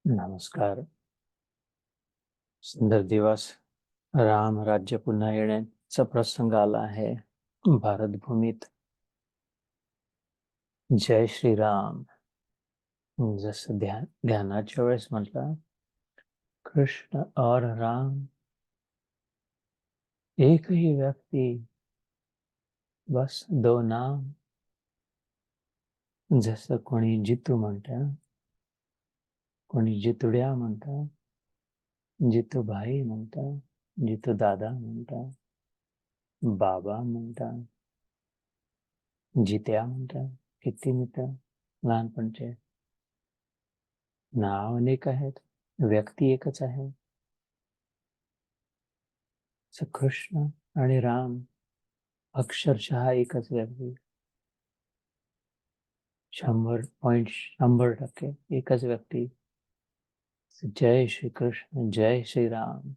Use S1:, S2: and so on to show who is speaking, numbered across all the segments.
S1: नमस्कार. सुंदर दिवस. राम राज्य पुन्हा येण्याचा प्रसंग आला आहे भारतभूमीत. जय श्रीराम. जसं ध्यानाच्या वेळेस म्हटलं, कृष्ण और राम एक ही व्यक्ती, बस दो नाम. जसं कोणी जितू म्हणतं, कोणी जितुड्या म्हणतं, जितूभाई म्हणतं, जितू दादा म्हणतं, बाबा म्हणतात, जित्या म्हणतात. किती मित्र लहानपणचे. नाव अनेक आहेत, व्यक्ती एकच आहे. कृष्ण आणि राम अक्षरशः एकच व्यक्ती. 100% एकच व्यक्ती. जय श्री कृष्ण, जय श्री राम.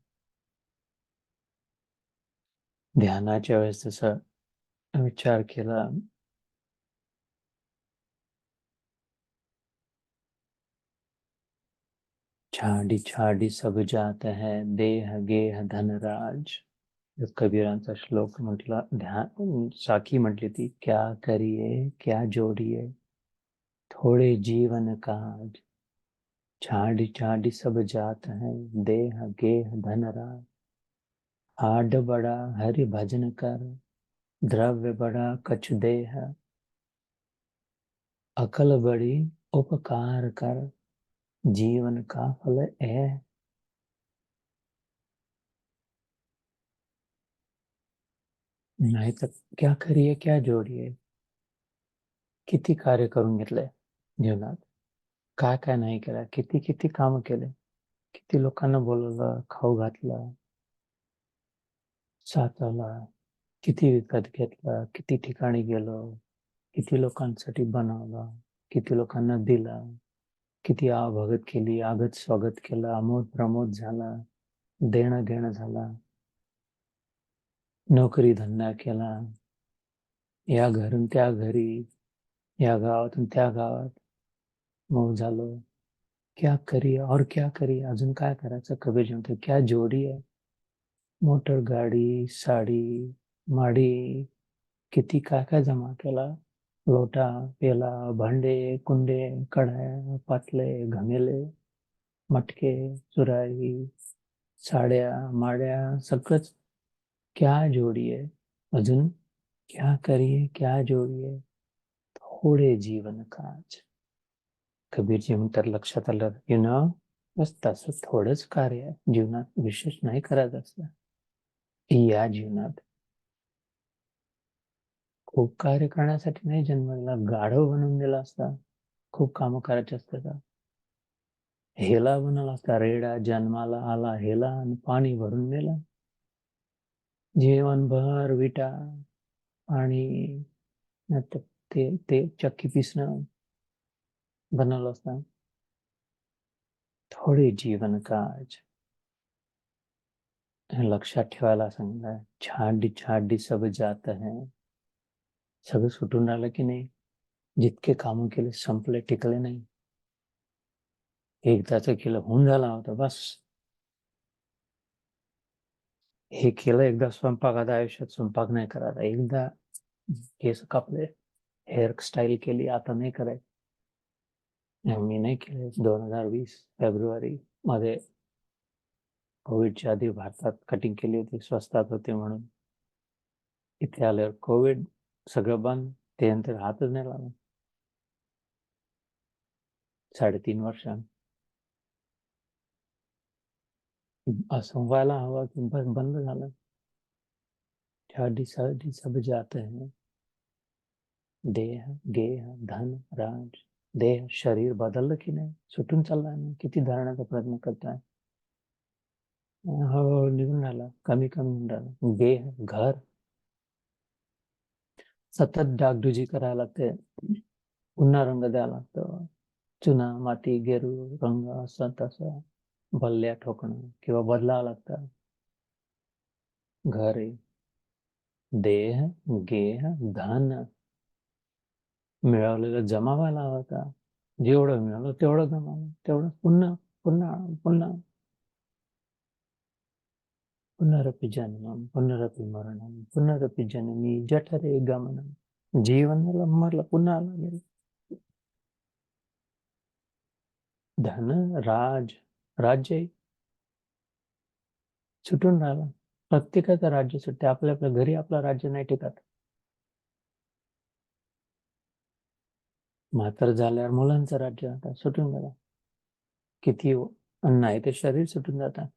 S1: ध्यानाच्या वेळेस जसं विचार केला, छाडी छाडी सब जात है, देह गेह धनराज. कबीरांचा श्लोक म्हटला. ध्यान साखी म्हटली ती, क्या करिए क्या जोडिये, थोडे जीवन काज. छाडी छाडी सब जात है, देह गेह धनराज. आड बड़ा हरि भजन कर, द्रव्य बड़ा कछु देह. अकल बड़ी उपकार कर, जीवन का फल है. नाही तर क्या करिए क्या जोडिये. किती कार्य करून घेतलंय जीवनात, काय काय नाही केलं, किती किती काम केले, किती लोकांना बोलवलं, खाऊ घातलं, साचवला, किती विकत घेतलं, किती ठिकाणी गेलो, किती लोकांसाठी बनवलं, किती लोकांना दिला, किती आवभगत केली, आगत स्वागत केलं, आमोद प्रमोद झाला, देणं घेणं झाला, नोकरी धंदा केला, या घरून त्या घरी, या गावातून त्या गावात मग झालो. क्या करिए और क्या करिए, अजून काय करायचं. कबीर जी म्हणतो, क्या जोडी आहे. मोटर गाडी, साडी, माडी, किती काय काय जमा केला. लोटा, पेला, भांडे, कुंडे, कढया, पाटले, घमेले, मटके, सुराई, साड्या, माड्या, सगळंच. क्या जोडिये, अजून क्या करिए क्या जोडिये, थोडे जीवन काज. कबीरजी म्हणतात, लक्षात आलं, बस तसं थोडंच कार्य आहे जीवनात, विशेष नाही करायचं असतं. या जीवनात खूप कार्य करण्यासाठी नाही जन्मला, गाढव बनवून दिला असता, खूप कामं करायची असतात. हेला बनवला असता, रेडा जन्माला आला हेला आणि पाणी भरून नेला. जीवनभर विटा, पाणी, ते चक्की पिसणं बनवलं असतं. थोडे जीवन काज लक्षात ठेवायला सांगलाय. छाडी छाडी सब जात है. सगळं सुटून राहिलं की नाही, जितके काम केले संपले, टिकले नाही. एकदाच केलं, होऊन झाला होता, बस. हे केलं एकदा स्वयंपाक, आता आयुष्यात स्वयंपाक नाही करायचा. एकदा केस कापले, हेअर स्टाईल केली, आता नाही करायचं. मी नाही केले. 2020 फेब्रुवारी मध्ये कोविडच्या आधी भारतात कटिंग केली होती, स्वस्तात होते म्हणून. इथे आल्यावर कोविड, सगळं बंद. त्यानंतर हातच नाही लावला 3.5 वर्ष. असं व्हायला हवं की बस बंद झालं. छाडी छाडी सब जाते हैं, देह गेह धन राज. देह शरीर बदललं की नाही, सुटून चाललाय ना, किती धरण्याचा प्रयत्न करताय, हळूहळू निघून राहिला, कमी कमी होऊन राहिला. गेह घर, सतत डागडुजी करायला लागते, पुन्हा रंग द्यावा लागतो. चुना माती गेरू रंग असं तसं बल्ल्या ठोकणं किंवा बदलावं लागतं. घर, देह गेह धन मिळवलेलं जमा व्हायला हवं का. जेवढं मिळालं तेवढं जमावलं, तेवढं पुन्हा पुन्हा पुन्हा पुनरपि जन्मम पुनरपि मरणम पुनरपि जननी जठरे गमनम. जीवनाला मरला पुन्हा लागेल. धन राज्य सुटून राहिला. प्रत्येकाचं राज्य सुटते. आपल्या आपल्या घरी आपलं राज्य नाही टिकत. म्हातार झाल्यावर मुलांचं राज्य आता सुटून गेला. किती अन्न आहे ते शरीर सुटून जातात.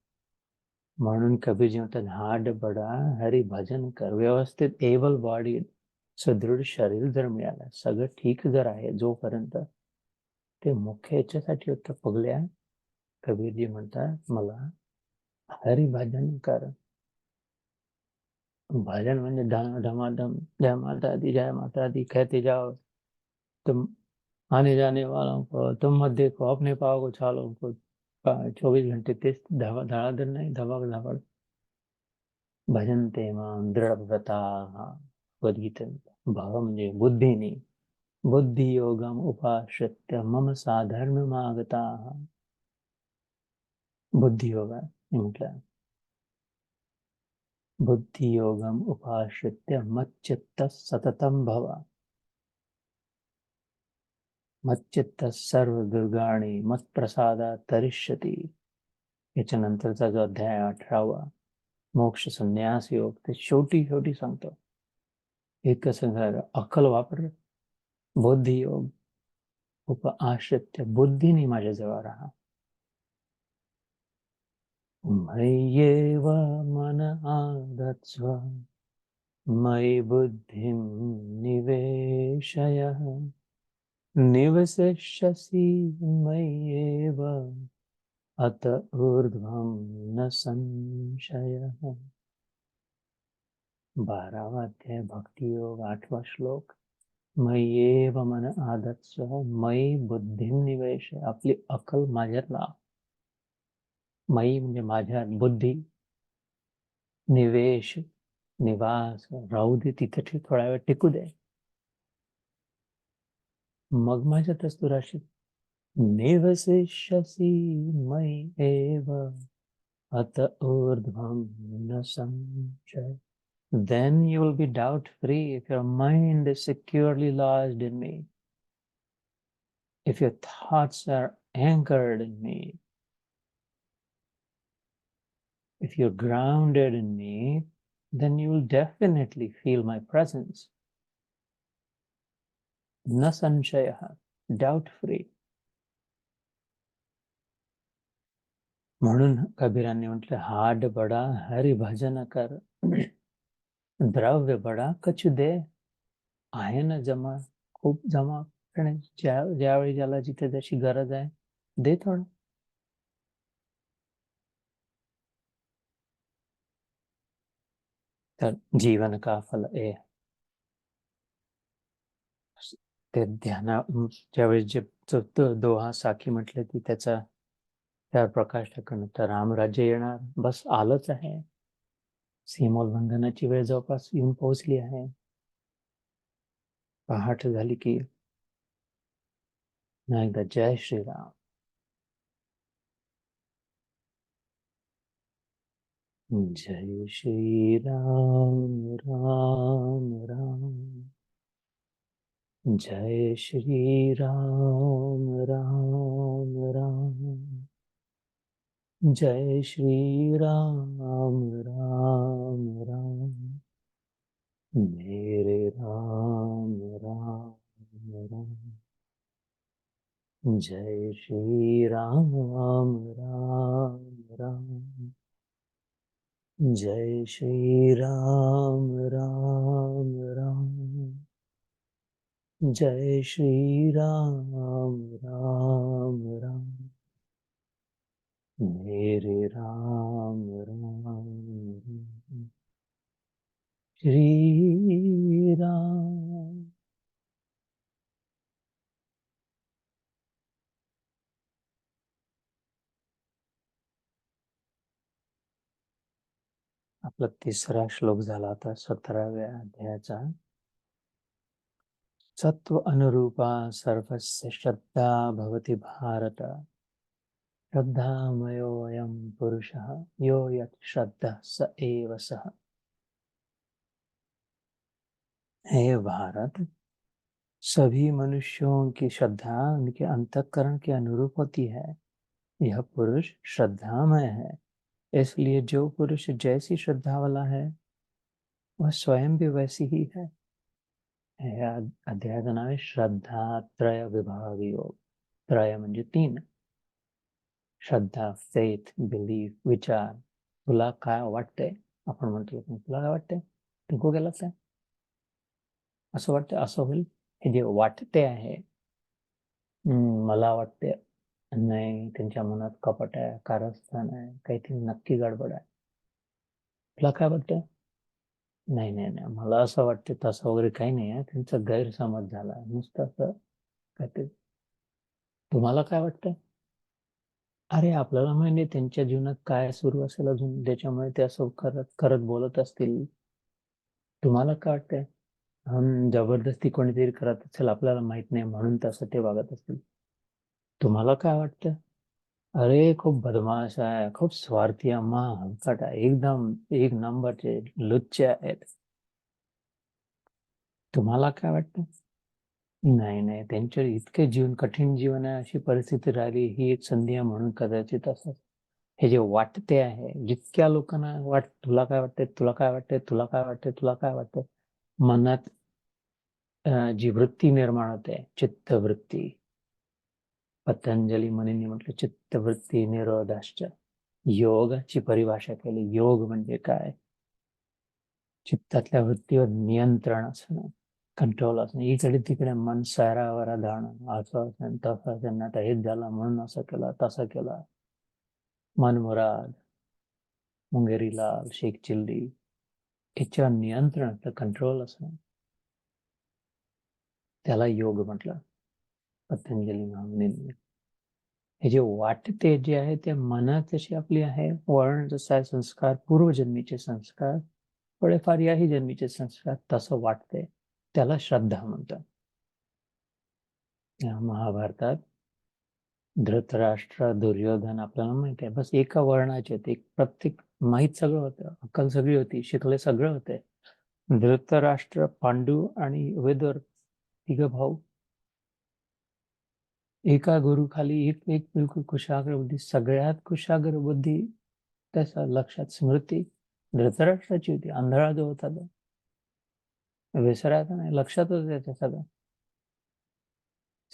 S1: म्हणून कबीरजी म्हणतात, हाड बडा हरी भजन कर. व्यवस्थित एबल बॉडी, सुदृढ शरीर जर मिळालं, सगळं ठीक जर आहे जोपर्यंत, ते मुख्य याच्यासाठी होतं पगल्या. कबीरजी म्हणतात, मला हरी भजन कर. भजन म्हणजे धमाधम जय माता दी जय माता दी कहते जाओ. तुम आने जाने वालों को, तुम मत देखो अपने पाँव को छालो को. 24 घंटे तेच धडाधड नाही, धबाक धबाक. भजनते मां दृढव्रता. भगवद्गीतेत भाव म्हणजे बुद्धीने. बुद्धी योगम उपाश्रित्य मम साधर्म मागता. बुद्धी योग म्हटलं. बुद्धी योगम उपाश्रित्य मच्चित्त सततम भव. मच्चित्त सर्व दुर्गाणी मत प्रसादा तरिष्यती. याच्यानंतरचा जो अध्याय 18वा, मोक्ष संन्यास योग, ते शेवटी सांगतो. एक सांगा, अक्कल वापर. बुद्धी योग उपाश्रित्य, बुद्धीने माझ्याजवळ राहा. मय्येव मन आदत्स्व मयि बुद्धिं निवेशय निवसिष्यसि मय्येव अत ऊर्ध्वं न संशयः. 12वा अध्याय भक्ती योग, 8वा श्लोक. मय्येव मन आदत्स्व मयि बुद्धिं निवेशय. आपली अक्कल माझ्यात लाव. मयी म्हणजे माझ्यात, बुद्धी, निवेश निवास, राहू दे तिथे, थोडा वेळ टिकू दे, मग माझ्यातच तू राहशील. निवसिष्यसि मयि एव अत ऊर्ध्वं न संशय. Then you will be doubt free if your mind is securely lodged in me, if your thoughts are anchored in me, if you're grounded in me, then you will definitely feel my presence. न संशयः, doubt free. म्हणून कबीरांनी म्हटलं, हाड बडा हरी भजन कर. द्रव्य बडा कछु दे. आहे ना जमा, खूप जमा करणे, ज्यावेळी ज्याला जिथे जशी गरज आहे दे थोडं. तर जीवन का फल ए. ते ध्याना ज्यावेळेस जे दोहा साखी म्हटलं की त्याचा त्या प्रकाश टाकणं, तर रामराज्य येणार, बस आलंच आहे. सीमोल्लंघनाची वेळ जवळपास येऊन पोहोचली आहे. पहाट झाली की ना एकदा जय श्रीराम. जय श्री राम राम राम. जय श्री राम राम राम. जय श्री राम राम राम. मेरे राम राम राम. जय श्री राम राम राम. जय श्री राम राम राम. जय श्री राम राम राम. मेरे राम राम राम. श्री राम. आपला 3रा श्लोक झाला आता 17व्या अध्यायाचा. सत्व अनुरूपा सर्वस्य श्रद्धा भवति भारत. श्रद्धामयोऽयं पुरुषः यो यत् श्रद्धः स एव सः। हे भारत, सभी मनुष्यों की श्रद्धा उनके अंतःकरण के अनुरूप होती है। यह पुरुष श्रद्धामय है, इसलिए जो पुरुष जैसी श्रद्धा वाला है वह स्वयं भी वैसी ही है। अध्याय का नाम है श्रद्धा त्रय विभाग योग। त्रय म्हणजे 3: श्रद्धा, फेथ, बिलीफ, विचार। तुला काय वाटतंय? आपण म्हणतो तुला काय वाटतंय? तुमको क्या लगता है? असं वाटतं, असं होईल. हे जे वाटते आहे, मला वाटते, नाही, त्यांच्या मनात कपट आहे, कारस्थान आहे, काहीतरी नक्की गडबड आहे. तुला काय वाटतं? नाही नाही नाही, मला असं वाटतं, तसं वगैरे काही नाही आहे, त्यांचा गैरसमज झाला, नुसतं असं काहीतरी. तुम्हाला काय वाटतं? अरे आपल्याला माहिती त्यांच्या जीवनात काय सुरू असेल अजून, त्याच्यामुळे ते असं करत करत बोलत असतील. तुम्हाला काय वाटतंय? जबरदस्ती कोणीतरी करत असेल, आपल्याला माहित नाही म्हणून तसं ते वागत असतील. तुम्हाला काय वाटतं? अरे खूप बदमाश आहे, खूप स्वार्थी आहे, हलकट आहे, एकदम एक नंबरचे लुच्चे आहेत. तुम्हाला काय वाटतं? नाही नाही, त्यांच्या इतके जीवन कठीण जीवन आहे, अशी परिस्थिती राहिली, ही एक संधी आहे म्हणून कदाचित असं. हे जे वाटते आहे, जितक्या लोकांना तुला काय वाटतंय, तुला काय वाटतंय, तुला काय वाटतंय, तुला काय वाटतंय, मनात जी वृत्ती निर्माण होते, चित्तवृत्ती. पतंजली मुनींनी म्हटलं चित्तवृत्ती निरोधाश्च. योगाची परिभाषा केली. योग म्हणजे काय? चित्तातल्या वृत्तीवर नियंत्रण असणं, कंट्रोल असणं. इकडे तिकडे मन सैरावरा जाणं, असं असेल तसं असेल, आता हेच झालं म्हणून असं केलं, तसं केलं. मनमुराद, मुंगेरी लाल, शेख चिल्ली, याच्यावर नियंत्रण, कंट्रोल असणं, त्याला योग म्हटलं पतंजली मुनींनी. हे जे वाटते जे आहे ते मनात जशी आपली आहे, वळण जसं आहे, संस्कार, पूर्वजन्मीचे संस्कार, थोडेफार याही जन्मीचे संस्कार, तसं वाटते, त्याला श्रद्धा म्हणतात. महाभारतात धृतराष्ट्र, दुर्योधन आपल्याला माहित आहे, बस एका वर्णाचे ते, प्रत्येक माहीत सगळं होतं, अक्कल सगळी होती, शिकले सगळं होते. धृतराष्ट्र, पांडू आणि विदुर, तिघ भाऊ, एका गुरुखाली एक एक बिलकुल कुशाग्र बुद्धी, सगळ्यात कुशाग्र बुद्धी त्याच्या लक्षात स्मृती धृतराष्ट्राची होती. आंधळा जो होता तो विसरायचा नाही, लक्षातच त्याच्या सगळं.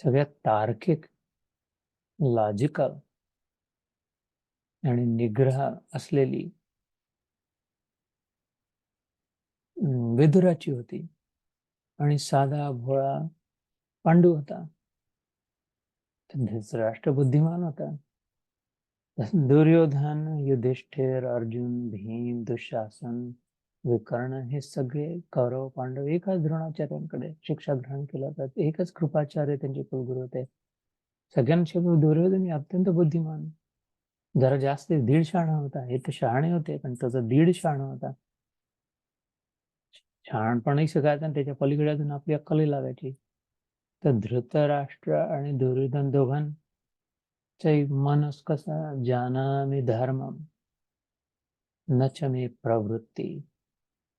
S1: सगळ्यात तार्किक, लॉजिकल आणि निग्रह असलेली विदुराची होती. आणि साधा भोळा पांडू होता. धृतराष्ट्र बुद्धिमान होता. दुर्योधन, युधिष्ठिर, अर्जुन, भीम, दुःशासन, विकर्ण, हे सगळे कौरव पांडव एकाच द्रोणाचार्यांकडे शिक्षा ग्रहण केलं होतं. एकच कृपाचार्य त्यांचे कुलगुरू होते. सगळ्यांचे दुर्योधन अत्यंत बुद्धिमान, जरा जास्त दीड शहाणा होता. हे तर शहाणे होते, पण त्याचा दीड शहाणा होता. शहाणपणही शिकायचं आणि त्याच्या पलीकडे अजून आपली अक्कलही लागायची. तर धृतराष्ट्र आणि दुर्योधन दोघांचे मनस कसं, जानामि धर्मम न च मे प्रवृत्ती,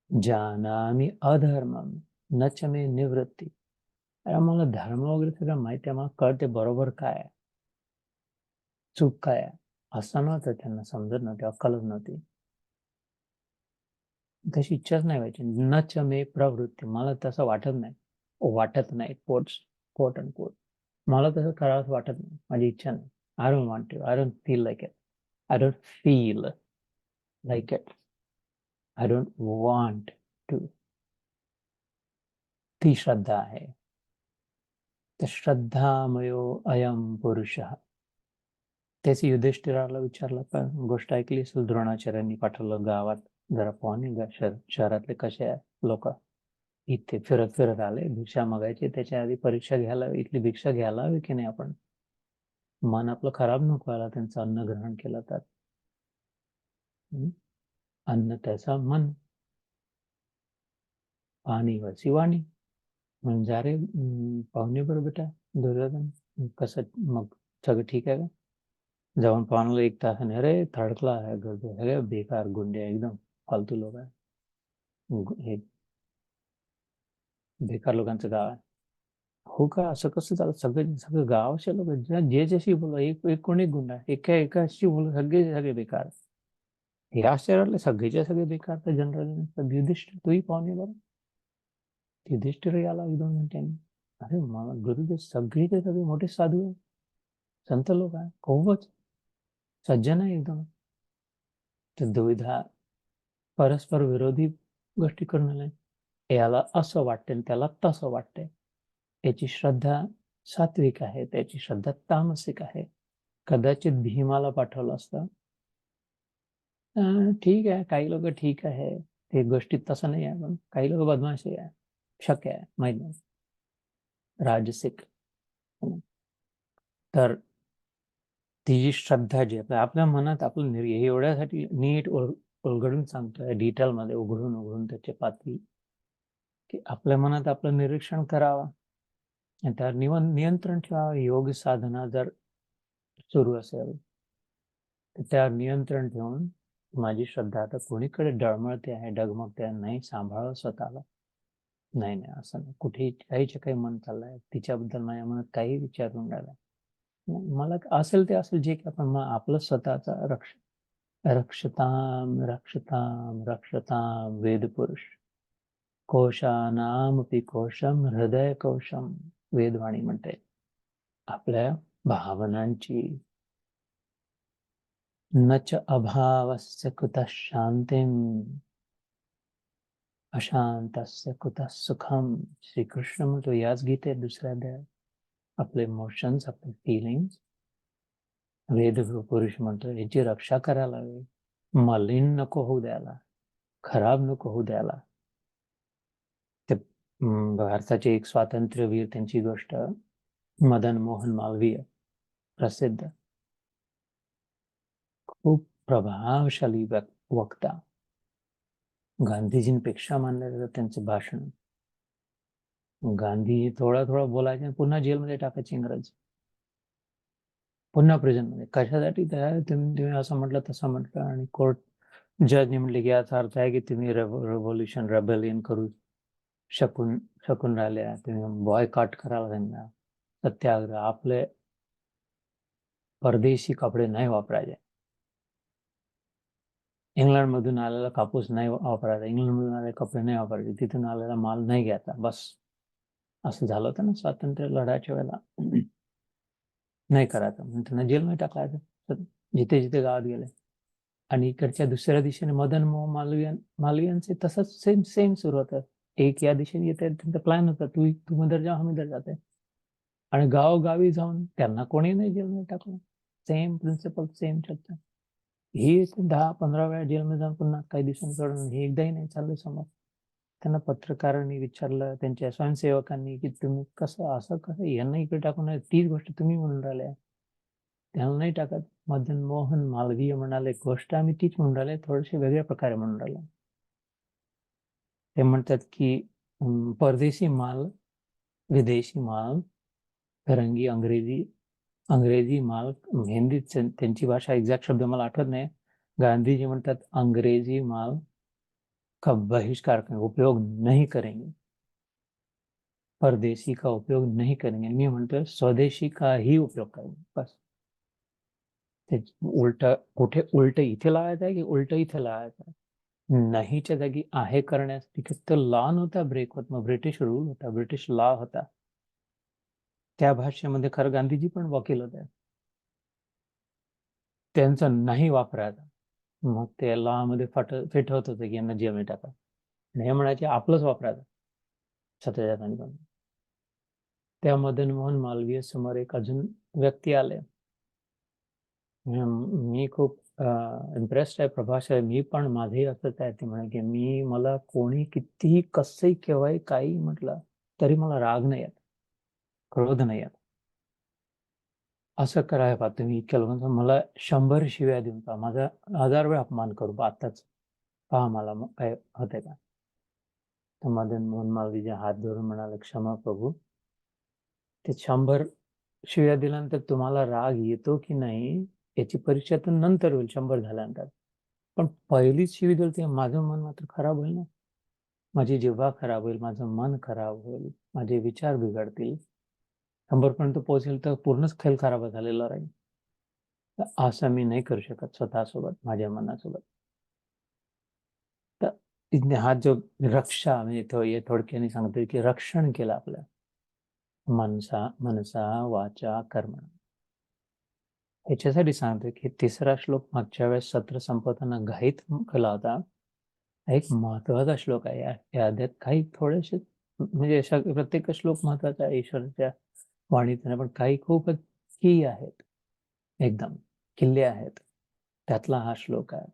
S1: जानामि अधर्मम न च मे निवृत्ती. अरे मला धर्म वगैरे सगळं माहिती आहे, मला कळते बरोबर काय आहे, चूक काय आहे. असं नव्हतं, त्यांना समजत नव्हती, अक्कलच नव्हती, तशी इच्छाच नाही व्हायची. न च मे प्रवृत्ती, मला तसं वाटत नाही, कोट अँड कोट, मला तसं करावंच वाटत नाही, माझी इच्छा नाही. I don't want to, I don't feel like it, I don't feel like it, I don't want to. ती श्रद्धा आहे. तर श्रद्धामयो अयम पुरुष. त्याच युधिष्ठिराला विचारलं, पण गोष्ट ऐकली असेल, द्रोणाचार्यांनी पाठवलं गावात, जरा पाहून शहरातले कसे आहे लोक. इथे फिरत फिरत आले, भिक्षा मागायची, त्याच्या आधी परीक्षा घ्यायला, इथली भिक्षा घ्यायला हवी की नाही आपण, मन आपलं खराब नको व्हायला त्यांचं अन्न ग्रहण केलं तर. अन्न त्याचा मन, पाणी वसी वाणी. म्हणजे अरे पाहुणे बरोबर बेटा दुर्योधन, कसं मग, सगळं ठीक आहे का? जाऊन पाहणं एक तासाने, अरे थर्ड क्लास आहे गर्दी, सगळे बेकार गुंडे एकदम फालतू लोक आहे, हे बेकार लोकांचं गाव आहे. हो का, असं कसं चालतं? सगळे सगळे गावाचे लोक जे ज्याशी बोला, एक एक कोणी गुंडा, एकाशी बोला, सगळे सगळे बेकार. हे आश्चर्य, सगळेच्या सगळे बेकार तर जनरल युधिष्ठिर, तूही पाहुणे बरं, युधिष्ठिर आला 1-2 घंट्यांनी. अरे मला गुरुदेव, सगळेचे सगळे मोठे साधू आहे, संत लोक आहे, खूपच सज्जन आहे एकदम. तर दुविधा परस्पर विरोधी गोष्टी करून नाही. याला असं वाटते त्याला तसं वाटते. याची श्रद्धा सात्विक आहे, त्याची श्रद्धा तामसिक आहे. कदाचित भीमाला पाठवलं असतं. ठीक आहे, काही लोक ठीक आहे, ते गोष्टीत तसं नाही आहे, पण काही लोक बदमाशी आहे, शक्य आहे, माहित नाही, राजसिक. तर ती जी श्रद्धा जी आपल्या मनात, आपलं एवढ्यासाठी नीट उलगडून सांगतोय, डिटेलमध्ये उघडून उघडून त्याचे पाती, की आपल्या मनात आपलं निरीक्षण करावं आणि त्यावर नियंत्रण ठेवावं. योग साधना जर सुरू असेल तर त्यावर नियंत्रण ठेवून, माझी श्रद्धा आता कोणीकडे डळमळते आहे, डगमगते आहे, नाही, सांभाळावं स्वतःला. नाही नाही, असं नाही, कुठेही काहीच्या काही मन चाललंय, तिच्याबद्दल माझ्या मनात काही विचार होऊन राहिला, मला असेल ते असेल, जे की आपण मग आपलं स्वतःचा रक्षताम रक्षताम रक्षताम वेद पुरुष, कोशानामपि कोशम हृदय कोशम, वेदवाणी म्हणते. आपल्या भावनांची न च अभावस्य कुतः शांतिम, अशांतस्य कुतः सुखम. श्रीकृष्ण म्हणतो याच गीतेत दुसऱ्या अध्यायात, आपले इमोशन्स, आपले फिलिंग्स, वेद पुरुष म्हणतो याची रक्षा करायला हवी, मलिन नको होऊ द्यायला, खराब नको होऊ द्यायला. ते भारताचे एक स्वातंत्र्यवीर, त्यांची गोष्ट, मदन मोहन मालवीय, प्रसिद्ध, खूप प्रभावशाली वक्ता, गांधीजींपेक्षा मानलं जातं त्यांचं भाषण. गांधी थोडा थोडा बोलायचे आणि पुन्हा जेलमध्ये टाकायचे इंग्रज, पुन्हा प्रिझनमध्ये. कशासाठी? तुम्ही असं म्हटलं, तसं म्हटलं, आणि कोर्ट जजने म्हटले की याचा अर्थ आहे की तुम्ही रेव्होल्युशन, रेबेलियन करू शकून राहिले, तुम्ही बॉयकॉट करायला त्यांना, सत्याग्रह, आपले परदेशी कपडे नाही वापरायचे, इंग्लंडमधून आलेला कापूस नाही वापरायचा, इंग्लंडमधून आलेले कपडे नाही वापरायचे, तिथून आलेला माल नाही घ्यायचा, बस. असं झालं होतं ना स्वातंत्र्य लढ्याच्या वेळेला. नाही करायचं म्हणून त्यांना जेलमध्ये टाकायचं, जिथे जिथे गावात गेले. आणि इकडच्या दुसऱ्या दिशेने मदन मोहन मालवीयांचे तसंच सेम सेम सुरू होतं. एक या दिशेने येते, त्यांचा प्लॅन होता, तू मदर जा, हम इधर जाते, आणि गावोगावी जाऊन त्यांना कोणी नाही जेलमध्ये टाकलं. सेम प्रिन्सिपल, सेम चर्चा. ही 10-15 वेळा जेलमध्ये जाऊन पुन्हा काही दिवसांनी सोडून, हे एकदाही नाही चाललं समोर. त्यांना पत्रकारांनी विचारलं, त्यांच्या स्वयंसेवकांनी, की तुम्ही कसं, असं कसं, यांना इकडे टाकून, तीच गोष्ट तुम्ही म्हणून राहिल्या, त्यांना नाही टाकत. मदन मोहन मालवीय म्हणाले, गोष्ट आम्ही तीच म्हणून राहिले, थोडेसे वेगळ्या प्रकारे म्हणून राहिले. ते म्हणतात की परदेशी माल, विदेशी माल, फिरंगी, अंग्रेजी माल, हिंदीत त्यांची भाषा, एक्झॅक्ट शब्द मला आठवत नाही. गांधीजी म्हणतात अंग्रेजी माल का बहिष्कार करेंगे, उपयोग नहीं करेंगे, परदेशी का उपयोग नहीं करेंगे. मी म्हणतोय स्वदेशी का ही उपयोग करेंगे, बस. ते उलट, कुठे उलट इथे लावायचं आहे की उलट इथे लावायचं आहे? नाहीच्या जागी आहे करण्यास तिथे तो लॉ नव्हता ब्रेक होत, मग ब्रिटिश रूल होता, ब्रिटिश लॉ होता. त्या भाषेमध्ये खरं गांधीजी पण वकील होते, त्यांचं नाही वापरायचं, मग ते लॉ मध्ये फिट होत होतं की यांना जेलमध्ये टाका, आणि हे म्हणायचे आपलंच वापरायचं, सत्याच्या गांधी. त्या मदन मोहन मालवीय समोर एक अजून व्यक्ती आले. मी खूप इम्प्रेस्ड आहे, प्रभास आहे, मी पण माझेही असंच आहे. ते म्हणे की मला कोणी कितीही कसंही केव्हाही काही म्हटलं तरी मला राग नाही येत, क्रोध नाही येत. असं कराय पहा तुम्ही, इतक्या लोकांचा मला 100 शिव्या देऊन पहा, माझा 1000 वेळा अपमान करू पहा, आत्ताच पहा मला काय होतंय का. तर मदन मोहन मालवीय हात धरून म्हणाले, क्षमा प्रभू. ते 100 शिव्या दिल्यानंतर तुम्हाला राग येतो की नाही याची परीक्षा तर नंतर होईल 100 झाल्यानंतर. पण पहिलीच शिवी दिली ते माझं मन मात्र खराब होईल ना. माझी जिव्हा खराब होईल, माझं मन खराब होईल, माझे विचार बिघडतील. 100 पर्यंत पोहोचेल तर पूर्णच खेळ खराब झालेला राहील. तर असं मी नाही करू शकत स्वतःसोबत, माझ्या मनासोबत. तर हा जो रक्षा म्हणजे थोडक्याने सांगतोय की रक्षण केलं आपलं मनसा वाचा कर्मणा. ह्याच्यासाठी सांगतोय की 3रा श्लोक मागच्या वेळेस सत्र संपवताना घाईत केला होता. हा एक महत्वाचा श्लोक आहे. या अध्यायात काही थोडेसे म्हणजे अशा प्रत्येक श्लोक महत्वाचा आहे ईश्वराच्या वाणीतून, पण काही खूपच की आहेत, एकदम किल्ले आहेत. त्यातला हा श्लोक आहे.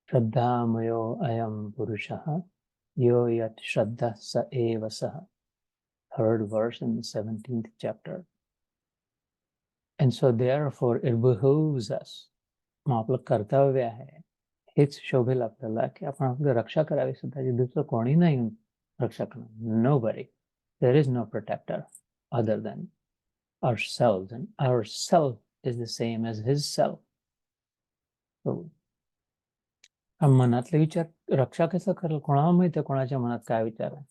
S1: श्रद्धामयो अयम पुरुषः यो यत् श्रद्धा स एव सः. 3rd verse in the 17th chapter. And so therefore it behooves us. मग आपलं कर्तव्य आहे, हेच शोभेल आपल्याला की आपण आपली रक्षा करावी स्वतःची. दुसरं कोणी नाही रक्षा करणार. Nobody. There is no protector other than ourselves, and ourself is the same as his self. So, मनातले विचार रक्षा कसं करेल? कोणाला माहिती आहे कोणाच्या मनात काय विचार आहे?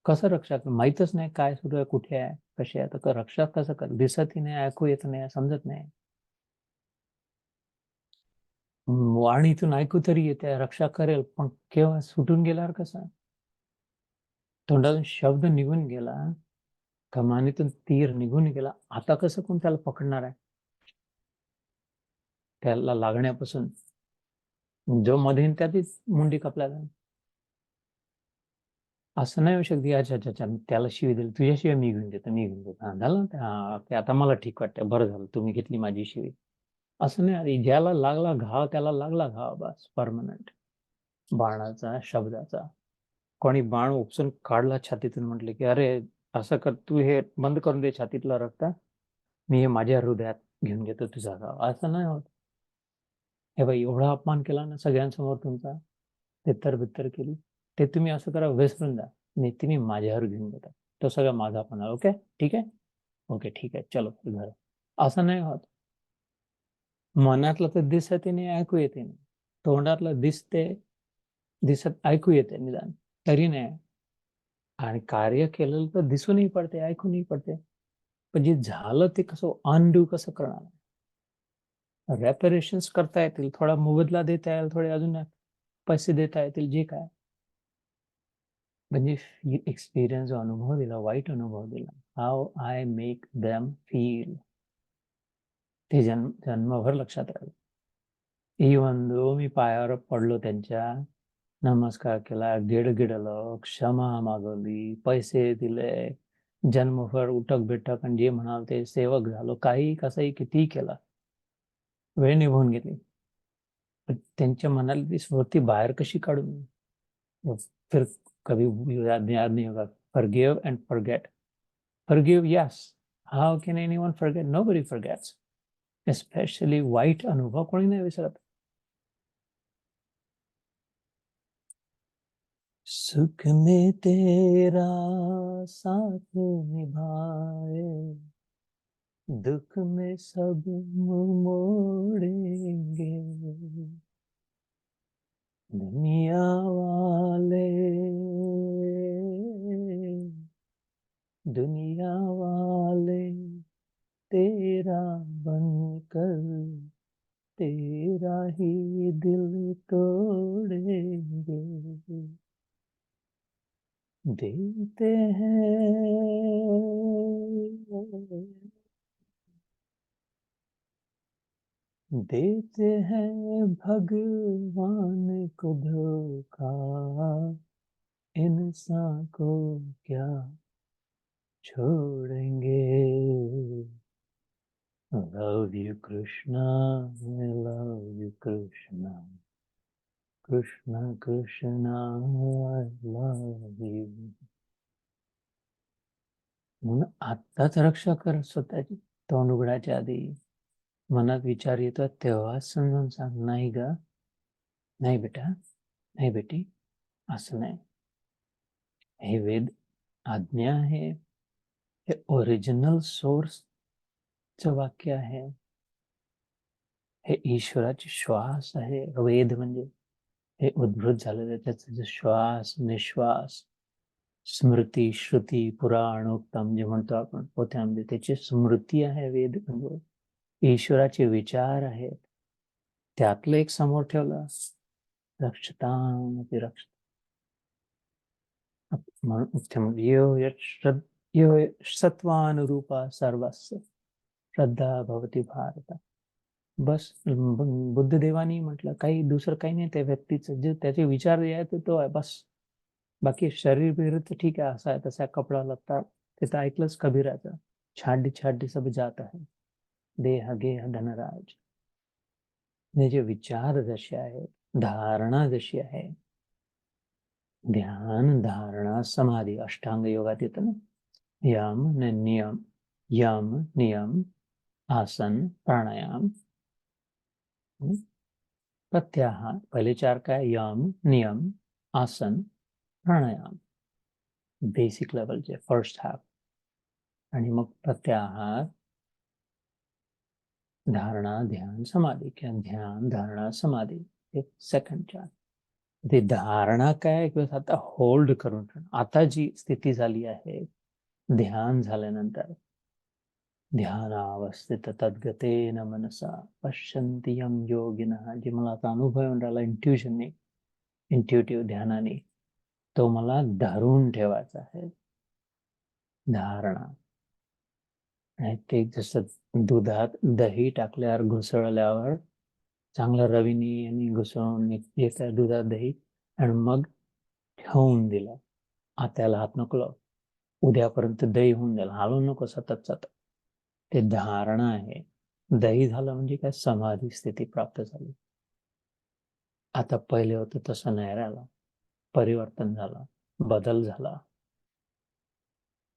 S1: कसं रक्षा करेल? माहीतच नाही काय सुरू आहे, कुठे आहे, कशी आहे, तर रक्षा कसं करेल? दिसतही नाही, ऐकू येत नाही, समजत नाही. वाणीतून ऐकू तरी येते, रक्षा करेल, पण केव्हा सुटून गेल्यावर कसं? तोंडातून शब्द निघून गेला, कमानीतून तीर निघून गेला, आता कसं कोण त्याला पकडणार आहे? त्याला लागण्यापासून जो मध्ये त्यातच मुंडी कापल्या जाईल. असं नाही होऊ शकत, अच्छा अच्छा अच्छा त्याला शिवी दिली, तुझ्याशिवाय मी घेऊन देतो, मी घेऊन देतो. झालं ना, आता मला ठीक वाटतं, बरं झालं तुम्ही घेतली माझी शिवी. असं नाही, ज्याला लागला घाव त्याला लागला घाव, बस परमनंट. बाणाचा, शब्दाचा. कोणी बाण उपसून काढला छातीतून, म्हटले की अरे असं कर, तू हे बंद करून दे छातीतला रक्त, मी हे माझ्या हृदयात घेऊन घेतो तुझा घाव. असं नाही होत. हे बाई एवढा अपमान केला ना सगळ्यांसमोर तुमचा, तित्तर बित्तर केली, ते तुम्ही असं करा, विसरून जा. नाही, तुम्ही माझ्यावर घेऊन घेता, तो सगळा माझापणा. ओके ठीक आहे, ओके ठीक आहे, चलो घर. असं नाही होत. मनातलं तर दिसते नाही, ऐकू येते नाही. तोंडातलं दिसत ऐकू येते निदान, तरी नाही. आणि कार्य केलेलं तर दिसूनही पडते, ऐकूनही पडते. पण जे झालं ते कसं अनडू कसं करणार? रेपरेशन्स करता येतील, थोडा मोबदला देता येईल, थोडे अजून पैसे देता येतील, जे काय. म्हणजे एक्सपिरियन्स, अनुभव दिला, वाईट अनुभव दिला. How I make them feel, ते जन्मभर लक्षात राहील. इव्हन दो मी पायावर पडलो त्यांच्या, नमस्कार केला, गिडगिडलो, क्षमा मागवली, पैसे दिले, जन्मभर उठक बिठक आणि जे म्हणाल ते सेवक झालो, काही कसंही कितीही केलं, वेळ निभवून घेतली. पण त्यांच्या मनाला ती स्मृती बाहेर कशी काढून? फिर कभी याद नहीं होगा. Forgive and forget. Forgive, yes. How can anyone forget? Nobody forgets. Especially वाईट अनुभव कोणी नाही विसरत. सुख में तेरा साथ निभाए, दुख में सब मुंह मोड़ेंगे, दुनिया वाले दुनिया वाले तेरा बनकर तेरा ही दिल तोड़ेंगे, देते हैं भगवान को धोखा, इंसान को क्या छोड़ेंगे. Love you Krishna, I love you Krishna, Krishna Krishna, I love you. म्हणून आत्ताच रक्षा कर स्वतःची. तोंड उघडायच्या आधी मनात विचार येतो तेव्हाच समजून सांग, नाही ग, नाही बेटा, नाही बेटी, असं नाही. हे वेद आज्ञा आहे, हे ओरिजिनल सोर्सचं वाक्य आहे. हे ईश्वराचे श्वास आहे. वेद म्हणजे हे उद्भूत झालेलं आहे, त्याचा जो श्वास निश्वास, स्मृती श्रुती पुराण उत्तम जे म्हणतो आपण पोथ्यामध्ये, त्याची स्मृती आहे वेद म्हणजे. ईश्वराचे विचार आहेत, त्यातलं एक समोर ठेवलं, रक्षताम अपि रक्ष म्हणून यो सत्वानुरूपा सर्वस्य श्रद्धा भवती भारत. बस बुद्ध देवानी म्हटलं, काही दुसरं काही नाही, त्या व्यक्तीचं जे त्याचे विचार जे आहेत तो आहे बस. बाकी शरीर बिरीर तर ठीक आहे, असा आहे तसा कपडा लत्ता, ते तर ऐकलंच कबीराचं, छाडी छाडी सब जात आहे, देह गेह धनराज. हे जे विचार जसे आहेत, धारणा जशी आहे, ध्यान धारणा समाधी अष्टांग योगात येतं ना, यम नियम, यम नियम आसन प्राणायाम प्रत्याहार. पहिले 4 काय, यम नियम आसन प्राणायाम, बेसिक लेवलचे फर्स्ट हाफ, आणि मग प्रत्याहार धारणा ध्यान समाधी किंवा ध्यान धारणा समाधी, हे सेकंड 4. ते धारणा काय किंवा आता होल्ड करून आता जी स्थिती झाली आहे ध्यान झाल्यानंतर, ध्यानावस्थित तद्गतेन मनसा पश्यन्ति यं योगिनः, जे मला आता अनुभव येऊन राहिला इंट्युशनने, इंट्युटिव्ह ध्यानाने, तो मला धरून ठेवायचा आहे. धारणा. आणि ते जसं दुधात दही टाकल्यावर घुसळल्यावर चांगलं रवीने आणि घुसळून येतं दुधात दही, आणि मग ठेवून दिलं, आत्याला हात नको लाव, उद्यापर्यंत दही होऊन जाईल, हलवू नको सतत सतत. ते धारणा आहे. दही झालं म्हणजे काय, समाधी स्थिती प्राप्त झाली. आता पहिले होतं तसं नाही राहिलं, परिवर्तन झालं, बदल झाला.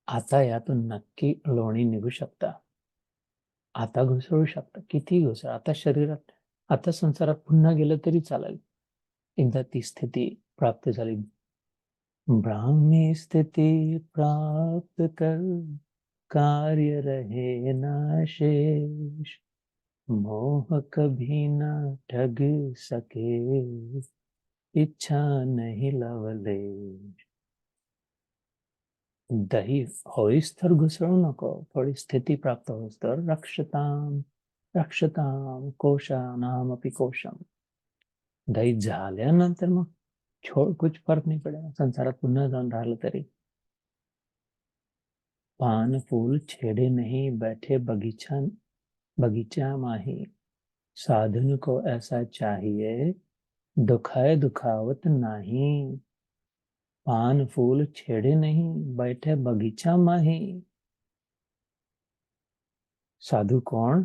S1: आता यातून नक्की लोणी निघू शकता, आता घुसळू शकता, किती घुसळ, आता शरीरात, आता संसारात पुन्हा गेलं तरी चालेल, एकदा ती स्थिती प्राप्त झाली. ब्राह्मी स्थिती प्राप्त कर, कार्य रहे ना शेष, मोह कभी ना ठग सके, इच्छा नहीं लवलेश. दही होईस तर घुसळू नको, थोडी स्थिती प्राप्त होईस तर रक्षताम रक्षताम कोशानामपि कोशम. दही झाल्यानंतर मग कुछ फर्क नहीं पडेगा, संसारात पुन्हा जाऊन राहिलं तरी. पान फूल छेड़े नहीं बैठे बगीचा माही, साधन को ऐसा चाहिए दुखाए दुखावत नहीं. पान फूल छेड़े नहीं बैठे बगीचा माही. साधू कोण,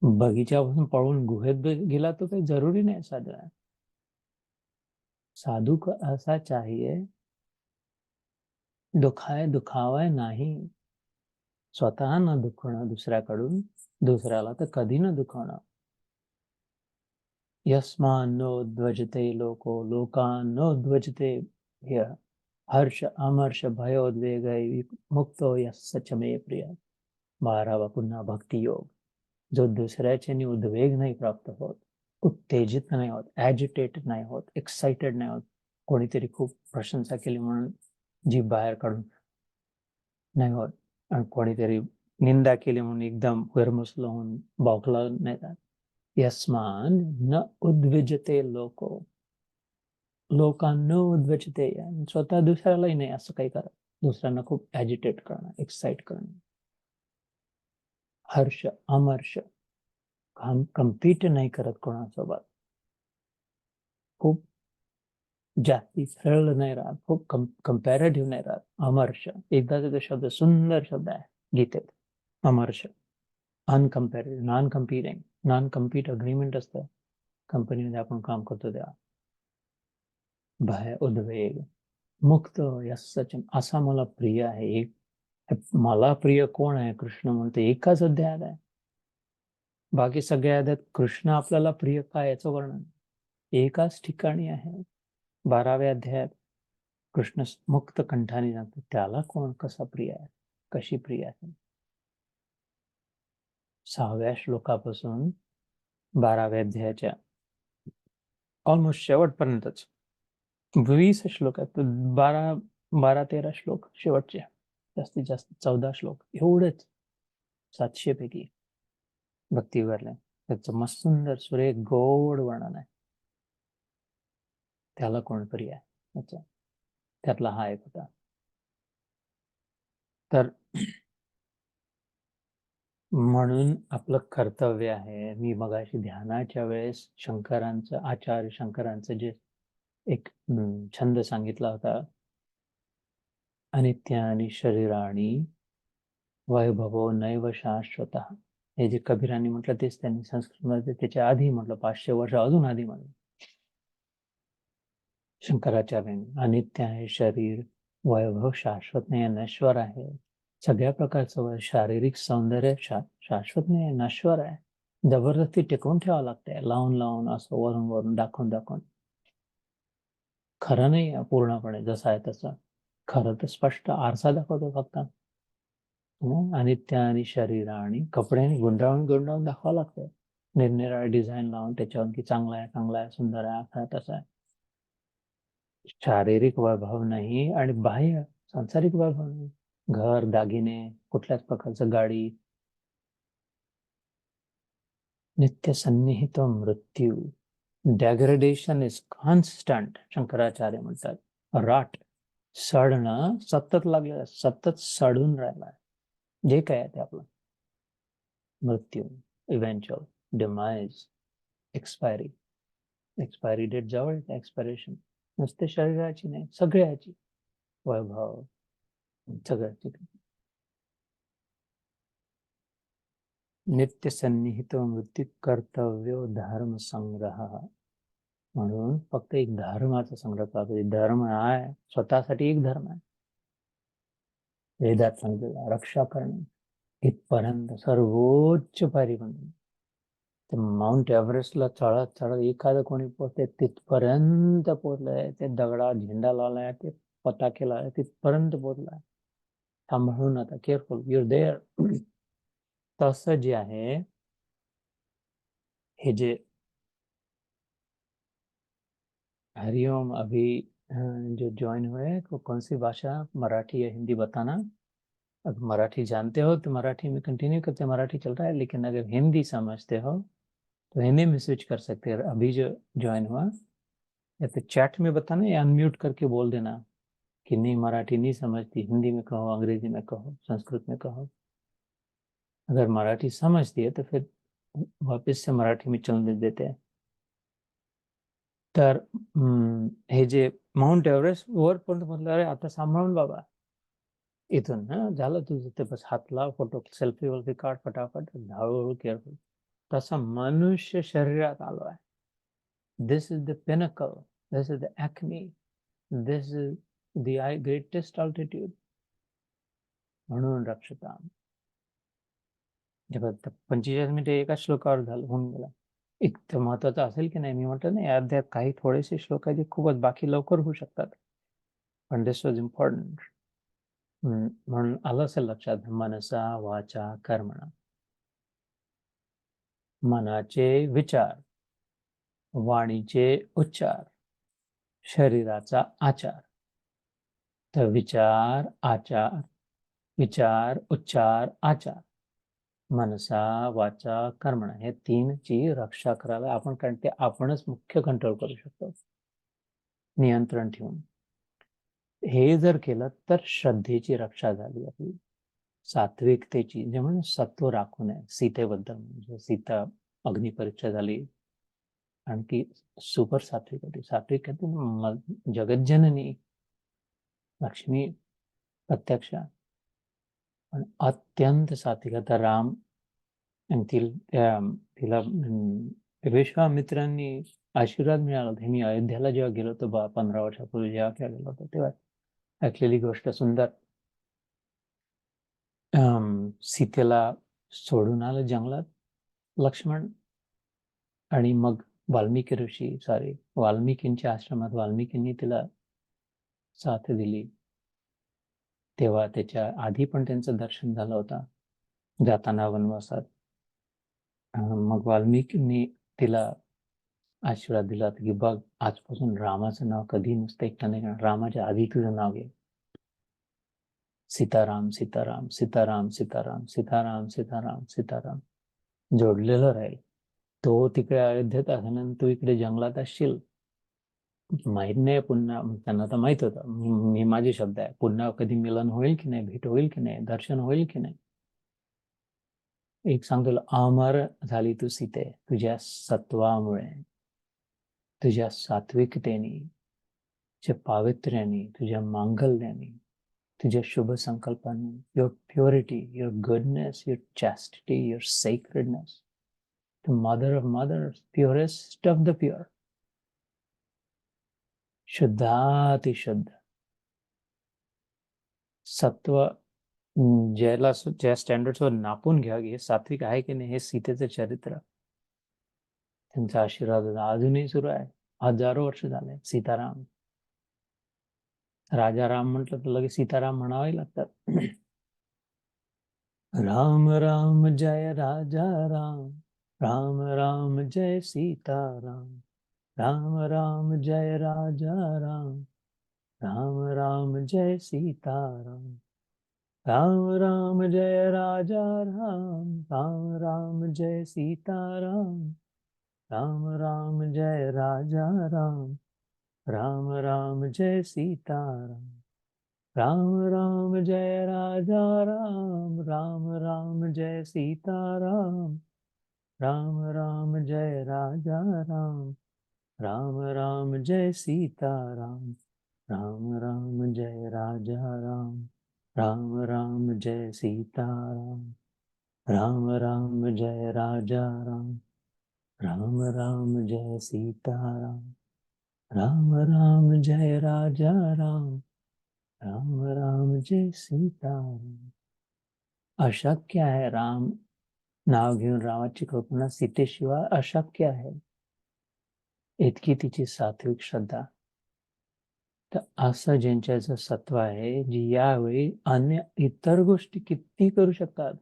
S1: बगीच्यापासून पळून गुहेत गेला तो काही जरुरी नाही साधू आहे. साधू को ऐसा चाहिए दुखाए दुखावाय नाही, स्वतः न दुखणं दुसऱ्याकडून, दुसऱ्याला तर कधी न दुखवणं. यस्मान्नोद्वजते लोको लोकान्नोद्वजते ह्य, हर्ष अमर्ष भयोद्वेग मुक्तो यस्य च मे प्रिय. 12वा पुन्हा भक्ती योग. जो दुसऱ्याच्याने उद्वेग नाही प्राप्त होत, उत्तेजित नाही होत, ॲजिटेटेड नाही होत, एक्साइटेड नाही होत, कोणीतरी खूप प्रशंसा केली म्हणून जीभ बाहेर काढून नाही होत, आणि कोणीतरी निंदा केली म्हणून एकदम विरमुसलं होऊन बौखला नाही जात. यस्मान न उद्विजते लोको लोकांना उद्विजते, स्वतः दुसऱ्यालाही नाही असं काही करा, दुसऱ्यांना खूप ॲजिटेट करणं, एक्साइट करणं. हर्ष अमर्ष, कम्पीट नाही करत कोणासोबत, खूप जास्ती सरळ नाही राहत, खूप कम्पॅरेटिव्ह नाही राहत. अमर्ष, एकदाचा तो शब्द सुंदर शब्द आहे गीतेत, अमर्ष. Uncomparative, non competing, non compete agreement असतं कंपनीमध्ये आपण काम करतो तेव्हा. भय उद्वेग मुक्त यस्य, असा मला प्रिय आहे. मला प्रिय कोण आहे, कृष्ण म्हणतो एकाच अध्यायात आहे. बाकी सगळ्या अध्यायात कृष्ण आपल्याला प्रिय काय याचं वर्णन एकाच ठिकाणी आहे. 12व्या अध्यायात कृष्ण मुक्त कंठाने सांगतो त्याला कोण कसा प्रिय आहे, कशी प्रिय आहे. 6व्या श्लोकापासून 12व्या अध्यायाच्या ऑलमोस्ट शेवटपर्यंतच 20 श्लोक आहेत, 12-13 श्लोक शेवटचे, जास्तीत जास्त 14 श्लोक, एवढेच 700 पैकी भक्ती विवरले. त्याचं मस्त सुंदर सुरेख गोड वर्णन आहे. त्याला कोण पर्याय त्याचा, त्यातला हा एक होता. तर म्हणून आपलं कर्तव्य आहे, मी मगाशी ध्यानाच्या वेळेस आचार्य शंकरांचं जे एक छंद सांगितला होता, अनित्यानि शरीराणी वैभवो नैव शाश्वत, हे जे कबीरांनी म्हटलं तेच त्यांनी संस्कृतमध्ये त्याच्या आधी म्हटलं, 500 वर्ष अजून आधी म्हटलं शंकराचार्यांनी. अनित्य आहे शरीर, वैभव शाश्वत नाही, नश्वर आहे. सगळ्या प्रकारचं शारीरिक सौंदर्य शाश्वत नाही, नश्वर आहे. जबरदस्ती टिकवून ठेवावं लागतंय, लावून लावून, असं वरून वरून दाखवून दाखवून. खरं नाही पूर्णपणे जसं आहे तसं. खरं तर स्पष्ट आरसा दाखवतो फक्त. अनित्य आणि शरीर आणि कपड्याने गुंडाळून गुंडाळून दाखवावं लागतंय, निरनिराळे डिझाईन लावून त्याच्यावर की चांगला आहे, चांगला आहे, सुंदर आहे, असा तसा आहे. शारीरिक वैभव नाही आणि बाह्य सांसारिक वैभव नाही, घर, दागिने, कुठल्याच प्रकारचं गाडी. नित्य सन्निहित मृत्यू, डेग्रेडेशन इज कॉन्स्टंट, शंकराचार्य म्हणतात. राट, सडणं सतत लागलेलं, सतत सडून राहिला, जे काय आहे ते आपलं मृत्यू, इव्हेंच्युअल डिमाइज, एक्सपायरी डेट जवळ, एक्सपायरेशन नुसते शरीराची नाही, सगळ्याची, वैभव सगळ्याची. नित्य सन्निहित मृत्यू कर्तव्य धर्म संग्रह, म्हणून फक्त एक धर्माचा संग्रह करतो. धर्म आहे स्वतःसाठी, एक धर्म आहे वेदात सांगितलेला, रक्षा करणे इथपर्यंत सर्वोच्च पायरी बनली. ते माउंट एव्हरेस्टला चढत चढत एखादं कोणी पोहोचते तिथपर्यंत पोहोचलंय, ते दगडा झेंडा लावलाय, ते पताके लावलाय, तिथपर्यंत पोहोचलाय. सांभाळून आता, केअरफुल, युअर देअर. तसं जे आहे, हे जे हरिओम अभी जो ज्वाइन हुए, कौन सी भाषा, मराठी या हिंदी बताना. अगर मराठी जानते हो तो मराठी में कंटिन्यू करते, मराठी चल रहा है, लेकिन अगर हिंदी समझते हो तो हिंदी में स्विच कर सकते हैं. अभी जो ज्वाइन हुआ, या तो चैट में बताना या अनम्यूट करके बोल देना कि नहीं मराठी नहीं समझती, हिंदी में कहो, अंग्रेजी में कहो, संस्कृत में कहो. अगर मराठी समझती है तो फिर वापस से मराठी में चलने देते हैं. तर हे जे माउंट एव्हरेस्ट वरपर्यंत म्हटलं, अरे आता सांभाळून बाबा, इथून झालं तुझं, ते बस हात लाव, फोटो सेल्फी वल्फी काढ फटाफट, हळूहळू केअरफुल. तसं मनुष्य शरीरात आलो आहे. This is the pinnacle, this is the acme, this is the greatest altitude. म्हणून रक्षता. 45 मिनिटे एका श्लोकावर झालं, होऊन गेला. इतकं महत्वाचं असेल की नाही, मी म्हटलं नाही अध्यायात काही थोडेसे श्लोक आहेत जे खूपच, बाकी लवकर होऊ शकतात, पण दिस वॉज इम्पॉर्टंट. म्हणून आलं असेल लक्षात, मनसा वाचा कर्मणा, मनाचे विचार, वाणीचे उच्चार, शरीराचा आचार. तर विचार, उच्चार, आचार, मनसा वाचा कर्मणा, हे 3ची रक्षा करायला आपण, कारण ते आपणच मुख्य कंट्रोल करू शकतो, नियंत्रण ठेवून. हे जर केलं तर श्रद्धेची रक्षा झाली आपली, सात्विकतेची, जे म्हणून सत्व राखू नये. सीतेबद्दल म्हणजे सीता अग्निपरीक्षा झाली, आणखी सुपर सात्विक होती. सात्विक जगज्जननी लक्ष्मी प्रत्यक्ष, पण अत्यंत सात्विक. आता राम तिला विश्वामित्रांनी आशीर्वाद मिळाला होता. मी अयोध्याला जेव्हा गेलो होतो 15 वर्षापूर्वी, जेव्हा गेलो होतो तेव्हा ऐकलेली गोष्ट सुंदर. सीतेला सोडून आलं जंगलात लक्ष्मण, आणि मग वाल्मिकींच्या आश्रमात वाल्मिकींनी तिला साथ दिली. तेव्हा त्याच्या आधी पण त्यांचं दर्शन झालं होतं जाताना वनवासात. मग वाल्मिकींनी तिला आशीर्वाद दिला की बघ, आजपासून रामाचं नाव कधी नुसतं एकटं नाही करणार, रामाच्या आधी तुझं नाव घे. सीताराम सीताराम सीताराम सीताराम सीताराम सीताराम सीताराम जोडलेलं राहील. तो तिकडे अयोध्येत असल्यानंतर तू इकडे जंगलात असशील, माहित नाही पुन्हा. त्यांना तर माहित होतं, मी माझे शब्द आहे, पुन्हा कधी मिलन होईल की नाही, भेट होईल की नाही, दर्शन होईल की नाही. एक सांगतो, अमर झाली तू सीते तुझ्या सत्वामुळे, तुझ्या सात्विकतेने, तुझ्या पावित्र्याने, तुझ्या मांगल्याने, तुझ्या शुभ संकल्पाने, your purity, your goodness, your chastity, your sacredness, the mother of mothers, purest of the pure, शुद्धातिशुद्ध सत्व, ज्याला ज्या स्टँडर्डवर नापून घ्या हे सात्विक आहे की नाही, हे सीतेचं चरित्र, त्यांचा आशीर्वाद अजूनही सुरू आहे. हजारो वर्ष झाले. सीताराम, राजा राम म्हटलं तर लगेच सीताराम म्हणावे लागतात. राम राम जय राजा राम, राम राम जय सीताराम, राम राम जय राजा राम, राम राम जय सीताराम, राम राम जय राजा राम, राम राम जय सीताराम, राम राम जय राजा राम, राम राम जय सीताराम, राम राम जय राजा राम, राम राम जय सीताराम, राम राम जय राजा राम, राम राम जय सीताराम, राम राम जय राजा राम, राम राम जय सीताराम, राम राम जय राजा राम, राम राम जय सीताराम, राम राम जय राजा राम, राम राम जय सीताराम. अशक्य आहे राम नाव घेऊन रामाची कल्पना सीतेशिवाय अशक्य आहे, इतकी तिची सात्विक श्रद्धा. तर असं ज्यांच्याचं सत्व आहे, जी यावेळी अन्य इतर गोष्टी किती करू शकतात.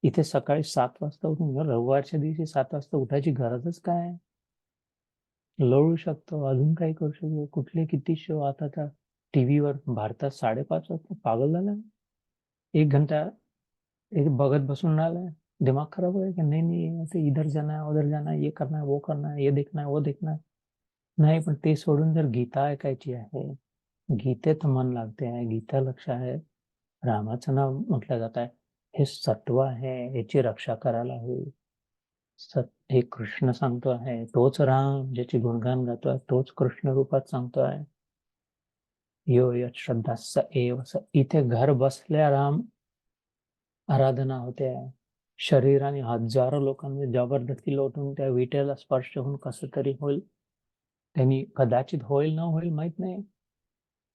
S1: इथे सकाळी 7 वाजता उठून, रविवारच्या दिवशी 7 वाजता उठायची गरजच काय? लोळू शकतो, अजून काही करू शकतो. कुठले किती शो आता त्या टीव्हीवर भारतात 5:30 वाजता, पागल झाला. 1 घंटा एक बघत बसून राहिलाय, दिमाग खराब है कि नहीं नहीं ऐसे इधर जाना है उधर जाना है, ये करना है वो करना है, ये देखना है वो देखना है. नाही, पण ते सोडून जर गीता ऐकायची आहे, गीतेत मन लागते आहे, गीता लक्ष आहे, रामाचं नाव म्हटलं जात आहे, हे सत्व आहे, याची रक्षा करायला हवी. हे कृष्ण सांगतो आहे, तोच राम ज्याची गुणगान गातोय, तोच कृष्ण रूपात सांगतो आहे. यो यत् श्रद्धा स एव स. इथे घर बसल्या राम आराधना होते आहे. शरीराने हजारो लोकांमध्ये जबरदस्ती लोटून त्या विटेला स्पर्श होऊन कसं तरी होईल, त्यांनी कदाचित होईल न होईल माहित नाही,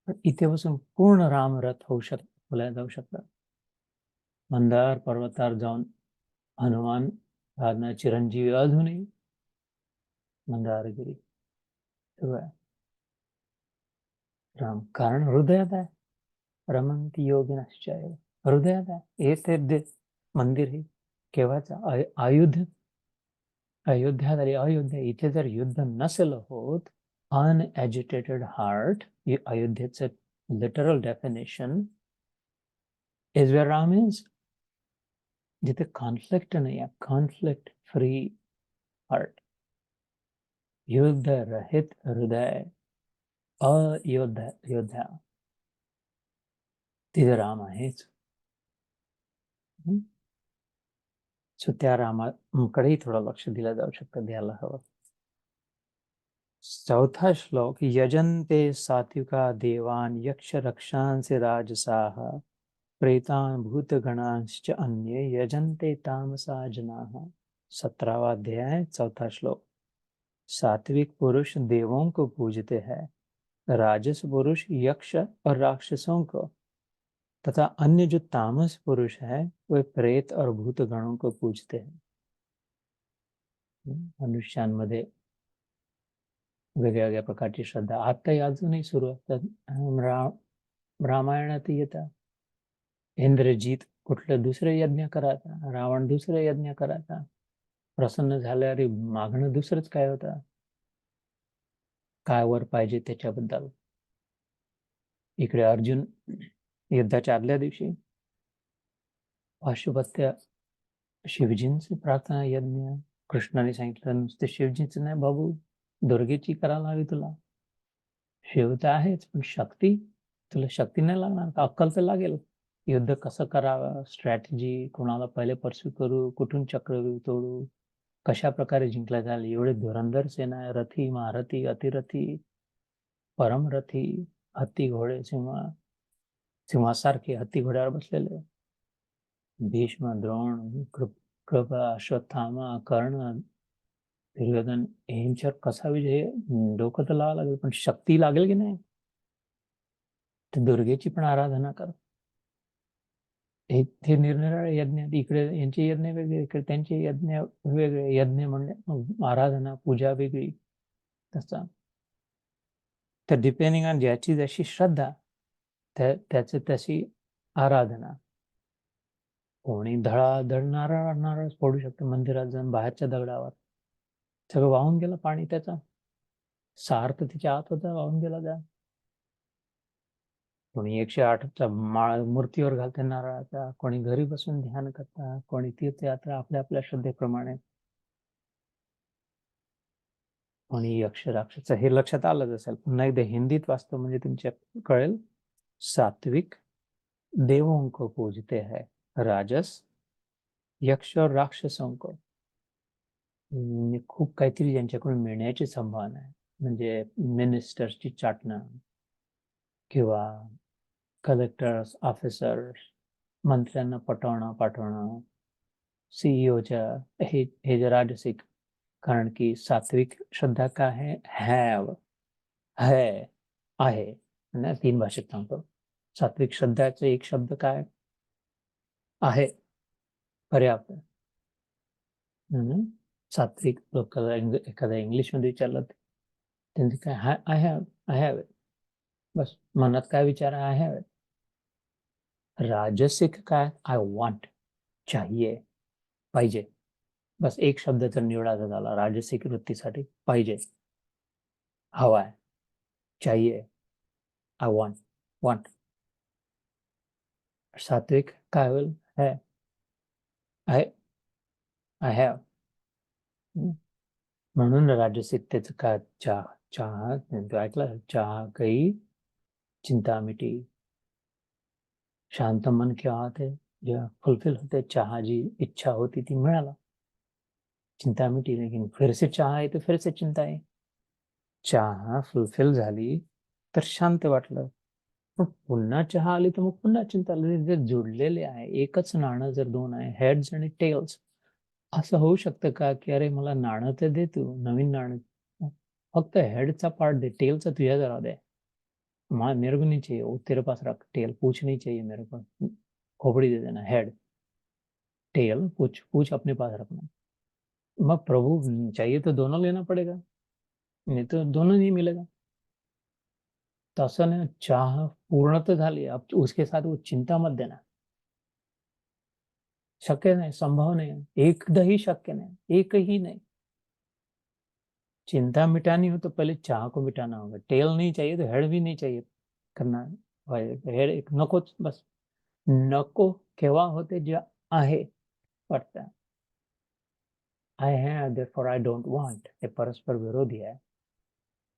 S1: पण इथे बसून पूर्ण रामरथ बोलायला जाऊ शकतात. मंदार पर्वतावर जाऊन हनुमान साधना चिरंजीवी अजूनही मंदारगिरी सुरू आहे. राम कारण हृदयात आहे. रमंती योगिनश्चैव, हृदयात आहे. हे ते मंदिर हे केव्हाचं अयोध्या झाली. अयोध्या इथे जर युद्ध नसेल होत, अनएज्युटेटेड हार्ट, अयोध्येचं literal definition is where Ram is. जिथे कॉन्फ्लिक्ट नाही आहे, कॉन्फ्लिक्ट फ्री हार्ट, युद्ध रहित हृदय, अयोध्या, तिथे राम आहेच. सो त्या रामाकडेही थोडं लक्ष दिलं जाऊ शकतं, द्यायला हवं. 4था श्लोक, यजन्ते सात्विका देवान यक्ष रक्षांसे राजसाः प्रेतान भूतगणांश्च अन्ये यजन्ते तामसा जनाः. 17वां अध्याय 4था श्लोक. सात्विक पुरुष देवों को पूजते हैं, राजस पुरुष यक्ष और राक्षसों को, तथा अन्य जो तामस पुरुष है वे प्रेत और भूतगणों को पूजते हैं. मनुष्यांमध्ये वेगळ्या प्रकारची श्रद्धा आताही अजूनही सुरू असतात. रामायणात येतात. इंद्रजीत कुठलं दुसरे यज्ञ करायचा, रावण दुसरे यज्ञ करायचा, प्रसन्न झाल्यावर मागणं दुसरंच काय होतं, काय वर पाहिजे त्याच्याबद्दल. इकडे अर्जुन युद्धाच्या आदल्या दिवशी पाशुपत्य शिवजींची प्रार्थना यज्ञ, कृष्णाने सांगितलं नुसते शिवजीच नाही बाबू, दुर्गेची करायला हवी तुला. शिव तर आहेच, पण शक्ती, तुला शक्ती नाही लागणार का? अक्कल तर लागेल. युद्ध कसं करावं, स्ट्रॅटेजी, कोणाला पहिले परस्यू करू, कुठून चक्र तोडू, कशा प्रकारे जिंकला जाईल. एवढे धुरंधर सेना आहे, रथी, महारथी, अतिरथी, परमरथी, हत्ती घोडे, सिंहासारखे हत्ती घोड्यावर बसलेले. भीष्म, द्रोण, कृपा, अश्वत्थामा, कर्ण, दुर्योधन, यांच्यावर कसा विजय, डोकं तर लावावं लागेल, पण शक्ती लागेल की नाही. तर दुर्गेची पण आराधना कर. हे निरनिराळे यज्ञ, इकडे यांचे यज्ञ वेगळे, इकडे त्यांचे यज्ञ वेगळे. यज्ञ म्हणजे आराधना, पूजा वेगळी. तसा तर डिपेंडिंग ऑन ज्याची जशी श्रद्धा, त्याची तशी आराधना. कोणी धडाधड नारळ नारळ फोडू शकतो मंदिरात जाऊन, बाहेरच्या दगडावर. सगळं वाहून गेलं पाणी, त्याचा सार तर तिच्या आत होता, वाहून गेला त्या. कोणी 108चा माळ मूर्तीवर घालते नारळाचा, कोणी घरी बसून ध्यान करता, कोणी तीर्थयात्रा आपल्या आपल्या श्रद्धेप्रमाणे, कोणी यक्ष राक्षस. हे लक्षात आलंच असेल. पुन्हा एकदा हिंदीत वाचतो म्हणजे तुमच्या कळेल. सात्विक देवों को पूजते है, राजस यक्ष और राक्षसों को. खूप काहीतरी ज्यांच्याकडून मिळण्याची संभावना आहे, म्हणजे मिनिस्टर्सची चाटणं, किंवा कलेक्टर्स, ऑफिसर्स, मंत्र्यांना पटवणं पाठवणं, सीईओच्या, हे जे राजसिक. कारण की सात्विक श्रद्धा काय आहे, हॅव, है, आहे. 3 भाषेत सांगतो. सात्विक श्रद्धाचा एक शब्द काय आहे, पर्याप्त. सात्विक लोकांना एखाद्या इंग्लिशमध्ये विचारलं, त्यांचे काय, आय हॅव इट. बस मनात काय विचार, आय हॅव इट. राजसिक काय, आय वॉन्ट, चाहिए, पाहिजे. बस एक शब्द जर निवडायचा झाला राजसिक वृत्तीसाठी, पाहिजे, हवाय, चाहिए, आय वॉन्ट, वॉन्ट. सात्विक काय होईल, है, आय हॅव. म्हणून राजसिक त्याचं काय, चहा, चहा ऐकलं, चहा गई चिंता मिटी. शांत मन क्या होते, जेव्हा फुलफिल होते, चहा जी इच्छा होती ती मिळाला, चिंता मिटी. लेकिन फिर से चहा आहे तर फिर से चिंता आहे. चहा फुलफिल झाली तर शांत वाटलं, पण पुन्हा चहा आली तर मग पुन्हा चिंता आली. जे जोडलेले आहे, एकच नाणं जर दोन आहे, हेड्स आणि टेल्स. असं होऊ शकतं का की अरे मला नाणं तर दे तू, नवीन नाणं, फक्त हेडचा पार्ट दे, टेलचा तुझ्या जरा दे. मेरे को नहीं चाहिए वो, तेरे पास रख, टेल पूछ नहीं चाहिए मेरे को, खोपड़ी दे देना, हेड, टेल पूछ, पूछ अपने पास रखना. मग प्रभु चाहिए तो दोनों लेना पड़ेगा, नहीं तो दोनों नहीं मिलेगा. तसं नाही, चाह पूर्ण तर झाली, अब उसके साथ वो चिंता मत देना. शक्य नाही, संभव नहीं, एकदाही शक्य नहीं, एक ही नहीं. चिंता मिटानी हो तो पहले चाह को मिटाना होगा. टेल नहीं चाहिए तो हेड भी नहीं चाहिए करना. हेड एक नकोच, बस नको केव्हा होते, जे आहे वाटतं. I have therefore I don't want, हे परस्पर विरोधी आहे.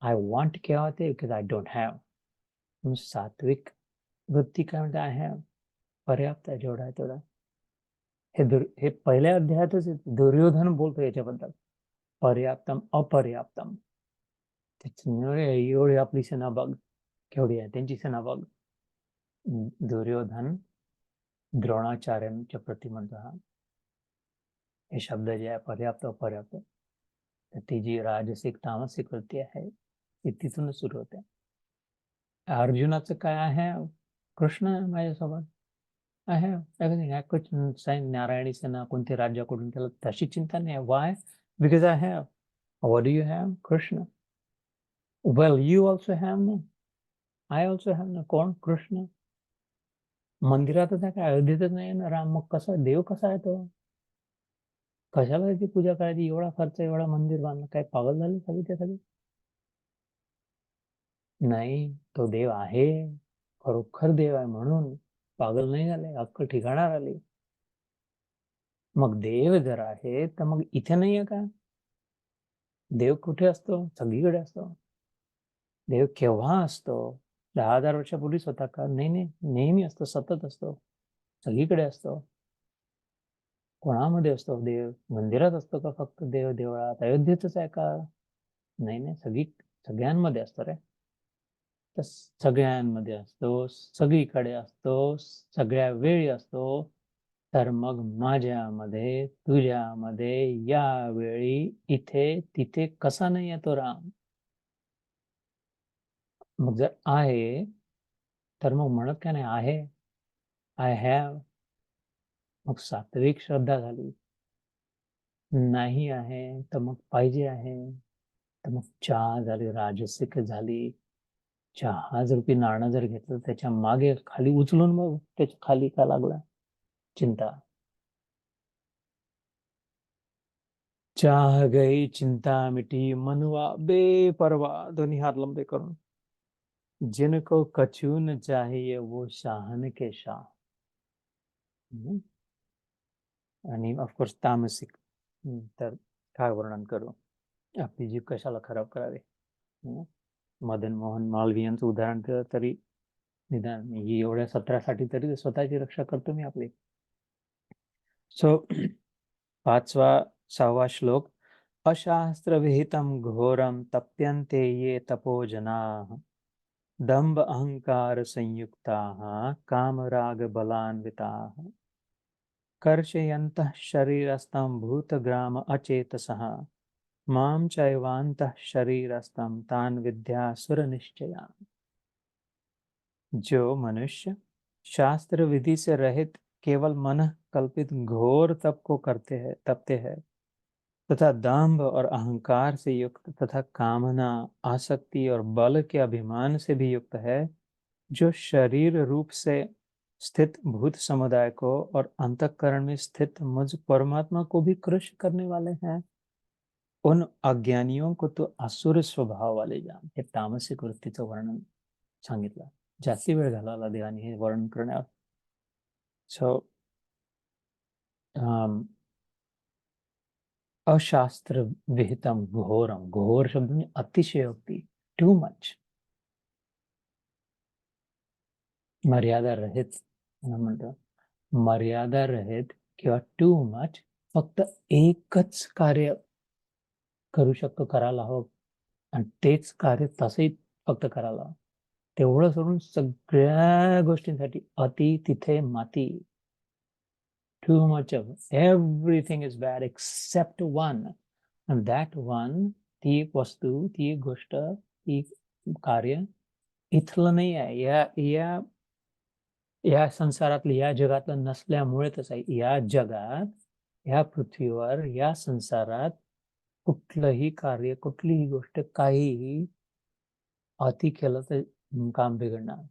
S1: आय वॉन्ट केव्हा होते, बिकॉज आय डोंट हॅव. सात्विक वृत्ती काय म्हणते, आय हॅव, पर्याप्त आहे, जेवढा आहे तेवढा. हे पहिल्या अध्यायातच दुर्योधन बोलतो याच्याबद्दल, पर्याप्तम अपर्याप्तम. एवढी आपली सेना बघ, केवढी आहे त्यांची सेना बघ. दुर्योधन द्रोणाचार्यांच्या प्रती म्हणतो हा, हे शब्द जे आहे पर्याप्त अपर्याप्त, तर ती जी राजसिक तामसिक वृत्ती आहे ती तिथूनच सुरू होते. अर्जुनाचं काय आहे, कृष्ण माझ्यासोबत, आय हॅव एव्हरीथिंग. नारायणी सेना कोणती राज्याकडून त्याला तशी चिंता नाही. Y, because I have. What do you have, Krishna. Well you also have ना, आय ऑल्सो हॅव ना. कोण, कृष्ण. मंदिरातच आहे काय, अयोध्येतच नाही ना राम, मग कसा देव, कसा आहे तो. कशाला त्याची पूजा करायची? एवढा खर्च, एवढा मंदिर बांधलं, काय पागल झाले सगळे ते सगळे? नाही, तो देव आहे, खरोखर देव आहे, म्हणून पागल नाही झाले, अक्कल ठिकाणावर आली. मग देव जर आहे तर मग इथे नाहीये का? देव कुठे असतो? सगळीकडे असतो. देव केव्हा असतो? 10,000 वर्षापूर्वीच होता का? नाही नाही, नेहमी असतो, सतत असतो, सगळीकडे असतो. कोणामध्ये असतो देव? मंदिरात असतो का फक्त देव? देवळात अयोध्येतच आहे का? नाही नाही, सगळ्यांमध्ये असतो रे. तर सगळ्यांमध्ये असतो, सगळीकडे असतो, सगळ्या वेळी असतो. तर मग माझ्यामध्ये, तुझ्यामध्ये, यावेळी, इथे तिथे कसा नाही येतो राम? मग जर आहे तर मग म्हणत का नाही आहे, आय हॅव. मग सात्विक श्रद्धा झाली. नाही आहे तर मग पाहिजे आहे. तर मग चहा झाली, राजसिक झाली. चहा रुपी नाणं जर घेतलं, त्याच्या मागे खाली उचलून बघ, त्याच्या खाली का लागला? चिंता. चाह गई चिंता मिटी, मनुआ बेपरवा, दोन्ही हात लंबे करून. जिनको कछु न चाहिए वो शाहन के शाह. आणि ऑफकोर्स तामसिक. तर काय वर्णन करू? आपली जीभ कशाला खराब करावी? मदन मोहन मालवीयांचं उदाहरण दिलं तरी निदान मी एवढ्या सत्रासाठी तरी स्वतःची रक्षा करतो मी आपली. सो 6वा श्लोक. अशास्त्र विहितम घोरम तप्यन्ते ये तपो जनाः दंभ अहंकार संयुक्ताः कामराग बलान्विताः कर्षयन्तः शरीरस्थं भूतग्राम अचेतसः मां चैवान्तः शरीरस्थं तान् विद्यासुर निश्चया. जो मनुष्य शास्त्र विधि से रहित केवल मन कल्पित घोर तप को तपते हैं तथा दांभ और अहंकार से युक्त तथा कामना, आसक्ति और बल के अभिमान से भी युक्त है, जो शरीर रूप से स्थित भूत समुदाय को और अंतःकरण में स्थित मुझ परमात्मा को भी कृश करने वाले हैं, उन अज्ञानियों को तो असुर स्वभाव वाले जान. हे तामसिक वृत्तीचं वर्णन सांगितलं. जास्ती वेळ घालवला देवाने हे वर्णन करण्यावर. सो अशास्त्र विहितम घोरम, घोर शब्द म्हणजे अतिशयोक्ती, टू मच, मर्यादा रहित म्हणतो. मर्यादा रहित किंवा टू मच फक्त एकच कार्य करू शकतो, करायला हवं, आणि तेच कार्य तसंही फक्त करायला हवं. तेवढं सोडून सगळ्या गोष्टींसाठी अति तिथे माती. Too much of everything is bad except one, and that one, ती एक वस्तू, ती एक गोष्ट, ती कार्य इथलं नाही आहे, या या संसारातलं, या जगातलं नसल्यामुळेच आहे. या जगात, या पृथ्वीवर, या संसारात कुठलंही कार्य, कुठलीही गोष्ट, काहीही अति केलं तर काम बिघडणार.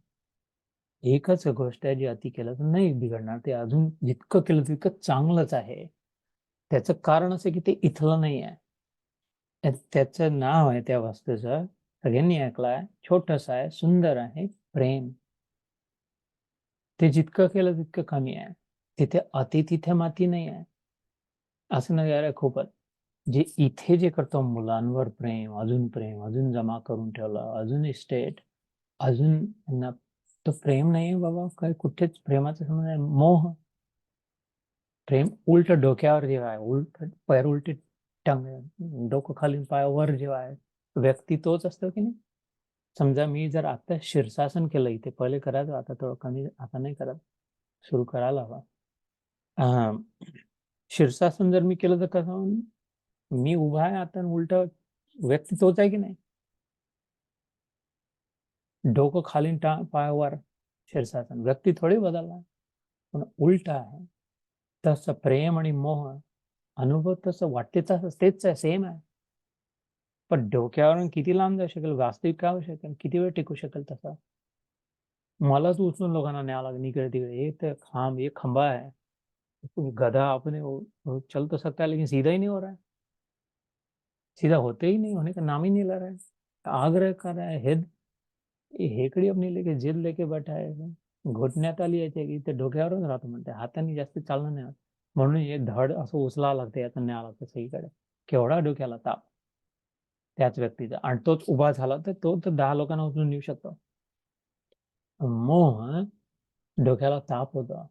S1: एकच गोष्ट आहे जी अति केलं तर नाही बिघडणार, ते अजून जितकं केलं तितकं चांगलंच आहे. त्याचं कारण असं की ते इथलं नाही आहे. त्याचं नाव आहे त्या वस्तूचं, सगळ्यांनी ऐकलंय, छोटस आहे, सुंदर आहे, प्रेम. ते जितकं केलं तितकं कमी आहे. तिथे अति तिथे माती नाही आहे. असं नाही अरे खूपच. जे इथे जे करतो, मुलांवर प्रेम, अजून जमा करून ठेवलं, अजून इस्टेट, अजून तो प्रेम नाही बाबा. काय कुठेच प्रेमाचा संबंध आहे? मोह. प्रेम उलट डोक्यावर जेव्हा आहे, उलट पैर उलटे डोकं खाली पायावर जेव्हा आहे, व्यक्ती तोच असतो की नाही. समजा मी जर आता शीर्षासन केलं, इथे पहिले करायचं, आता थोडं कमी, आता नाही करत, सुरू करायला हवा. शीर्षासन जर मी केलं तर कसं? मी उभा आहे आता, उलट व्यक्ती तोच आहे की नाही. डोकं खाली पायावर, शीर्षासन, व्यक्ती थोडी बदलला, पण उलट आहे. तसं प्रेम आणि मोह अनुभव तसं वाटते, तसं तेच आहे, सेम आहे. पण डोक्यावरून किती लांब जाऊ शकेल, वास्तविक काय होऊ शकेल, किती वेळ टिकू शकेल तसं? मलाच उचलून लोकांना न्यावं लागेल इकडे तिकडे. एक तर एक खंबा आहे, गधा अपने वो चल तो सकता है लेकिन सीधा ही नहीं हो रहा है, सीधा होते ही नहीं, होने का नाम ही नहीं ले रहा है, आग्रह कर रहा है, हेकडी अपनी लेके जिद लेके बैठा आहे, घोटण्यात आली याच्या की ते डोक्यावरच राहतो म्हणते, हाताने जास्त चालणं नाही होत. म्हणून हे धड असं उचलावं लागतं, यातून न्यावं लागतं सगळीकडे. केवढा डोक्याला ताप त्याच व्यक्तीचा, आणि तोच उभा झाला तर तो तर 10 लोकांना उचलून नेऊ शकतो. मोह डोक्याला ताप होता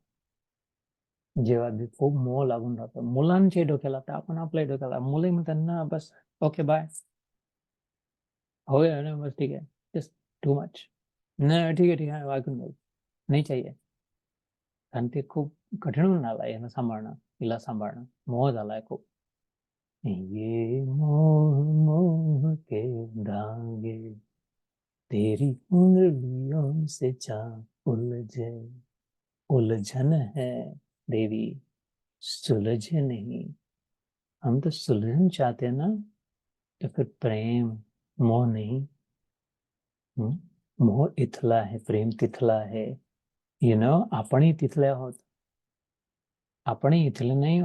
S1: जेव्हा खूप मोह लागून राहतो. मुलांच्या डोक्याला ताप आणि आपल्या डोक्याला, मुलं म्हणतात ना बस ओके बाय, होय ना बस ठीक आहे, जस्ट टू मच, नाही ठीक आहे ऐकून घेऊ, नाही चाहिए. आणि ते खूप कठीण होऊन आलंय यांना सांभाळणं, तिला सांभाळणं, मोह झालाय खूप. ये मोह मोह के धागे तेरी उंगलियों से जा उलझे, उलझन है देवी, सुलझे नहीं. हम तो सुलझन चाहते हैं ना, तो फिर प्रेम, मोह नहीं. मोह इथला आहे, प्रेम तिथला आहे. आपणही तिथले आहोत, आपणही इथले नाही.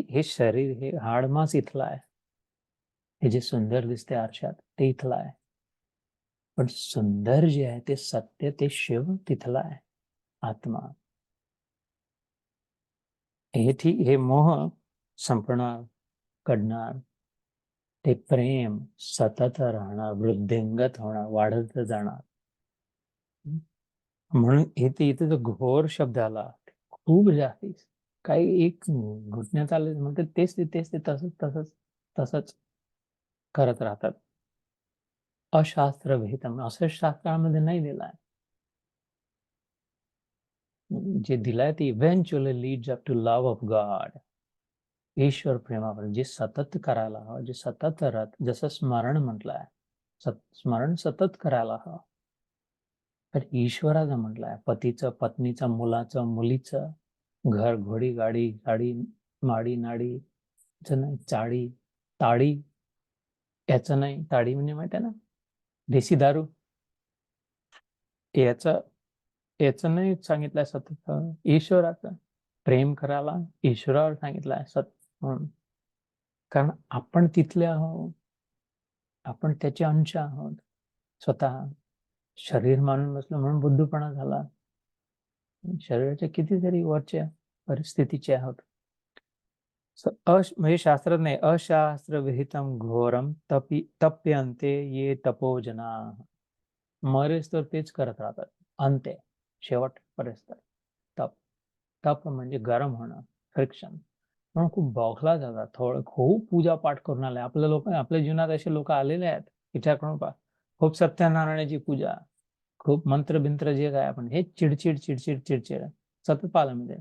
S1: हे शरीर, हे हाडमास इथलं आहे. हे जे सुंदर दिसते आरशात ते इथलं आहे, पण सुंदर जे आहे ते सत्य, ते शिव तिथलं आहे, आत्मा. हे मोह संपणार, कडणार, ते प्रेम सतत राहणार, वृद्धिंगत होणार, वाढत जाणार. म्हणून इथे जो घोर शब्द आला, खूप जास्ती काही एक घुटण्यात आले म्हणते, तेच ते तसंच तसंच तसंच करत राहतात. अशास्त्र विहितम, असं शास्त्रामध्ये नाही दिलाय. जे दिलाय ते eventually leads up to love of God. ईश्वर प्रेमापर्यंत जे सतत करायला हवं, जे सतत राहत, जसं स्मरण म्हटलंय, स्मरण सतत करायला हवं. तर ईश्वराचं म्हटलंय, पतीचं, पत्नीचं, मुलाचं, मुलीचं, घर, घोडी, गाडी, साडी, माडी, नाडी, नाही चाडी, ताडी, याचं नाही, ताडी म्हणजे माहिती आहे ना, देशी दारू, याचं याचं नाही सांगितलंय सतत. ईश्वराचं प्रेम करायला ईश्वरावर सांगितलंय सत, म्हणून कारण आपण तिथले आहोत, आपण त्याचे अंश आहोत. स्वतः शरीर मानून बसलो म्हणून बुद्धूपणा झाला. शरीराच्या कितीतरी वरच्या परिस्थितीचे आहोत. म्हणजे शास्त्रात नाही, अशास्त्र विहितम घोरम तप्यंते ये तपोजना. मरेस तर तेच करत राहतात, अंत्य, शेवट पर्यंत तप. तप म्हणजे गरम होणं, फ्रिक्शन. म्हणून खूप बौखला जातात, थोडं खूप पूजा पाठ करून आले आपले लोक. आपल्या जीवनात असे लोक आलेले आहेत, विचार करून पहा. खूप सत्यनारायणाची पूजा, खूप मंत्र बिंत्र जे काय, आपण हे चिडचिड चिडचिड चिडचिड सतत पाहिलं, म्हणजे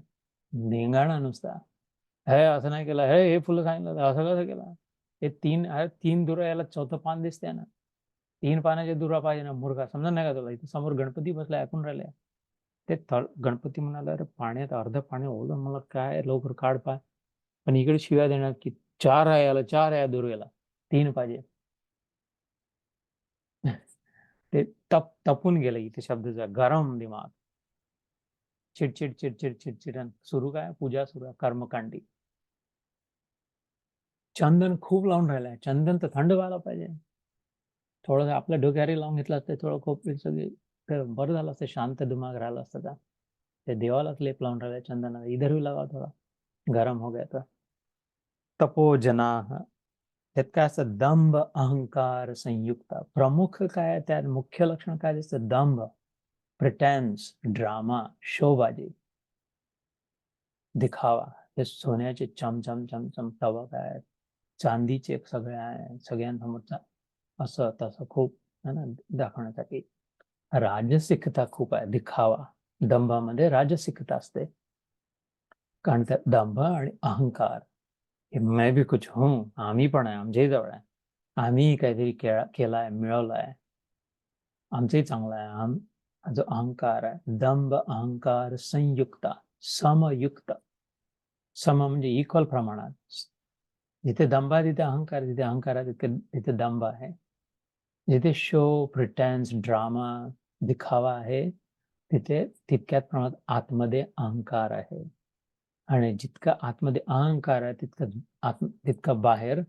S1: धिंगाणा नुसता. हे असं नाही केलं, हे फुलं सांगितलं, असं कसं केलं, हे तीन दुरा, याला चौथं पान दिसते ना, 3 पानाचे दुरा पाहिजे ना मूर्खा, समजा नाही का तुला. इथे समोर गणपती बसलाय, ऐकून राहिले. ते गणपती म्हणाला, अरे पाण्यात अर्ध पाणी ओलं, मला काय लवकर काढ पाय. पण इकडे शिव्या देणार की 4 आहे याला, 4 आहे दुर्वेला, 3 पाहिजे. ते तपून गेलं इथे शब्दाचा, गरम दिमाग, चिडचिड चिडचिड चिडचिड. सुरू काय, पूजा सुरू आहे, कर्मकांडी. चंदन खूप लावून राहिलंय, चंदन तर थंड व्हायला पाहिजे. थोडं आपल्या डोक्यावर लावून घेतलं असतं, थोडं खूप सगळे बरं झालं असतं, शांत दिमाग राहिला असतं. का ते देवालाच लेप लावून राहिलाय चंदनाला, इधर भी लगा थोडा, गरम हो गया तर. तपोजना, त्यात काय असतं, दंभ अहंकार संयुक्त. प्रमुख काय त्यात मुख्य लक्षण काय दिसतं, दंभ, प्रिटेन्स, ड्रामा, शोबाजी, दिखावा. हे सोन्याचे चमचम चमचम तवक आहे, चांदीचे सगळे आहे, सगळ्यांसमोरचा असं तसं खूप है ना, दाखवण्यासाठी. राजसिकता खूप आहे, दिखावा. दंभामध्ये राजसिकता असते, कारण त्यात दंभ आणि अहंकार, मैं भी कुछ हूं, आम्ही पण आहे, आमच्याही जवळ आहे, आम्ही काहीतरी केलाय, मिळवलाय, आमचंही चांगलं आहे. जो अहंकार आहे, दंभ अहंकार संयुक्ता, समयुक्त. सम म्हणजे इक्वल प्रमाणात. जिथे दंभ आहे तिथे अहंकार, जिथे अहंकार आहे तिथे दंभ आहे. जिथे शो, प्रिटेन्स, ड्रामा, दिखावा आहे, तिथे तितक्याच प्रमाणात आतमध्ये अहंकार आहे. आणि जितका आतमध्ये अहंकार आहे तितका बाहेर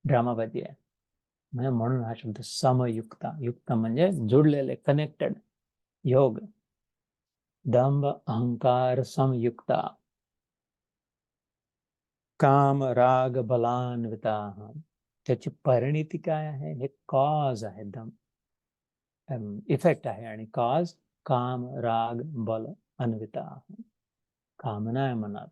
S1: ड्रामाबाजी आहे. म्हणजे म्हणून हा शब्द समयुक्ता. युक्त म्हणजे जोडलेले, कनेक्टेड. योग, दंभ, अहंकार, समयुक्ता. काम, राग, बलान्विता. त्याची परिणिती काय आहे? हे कॉज आहे, इफेक्ट आहे. आणि कॉज काम, राग, बल, अन्विता. कामना आहे मनात,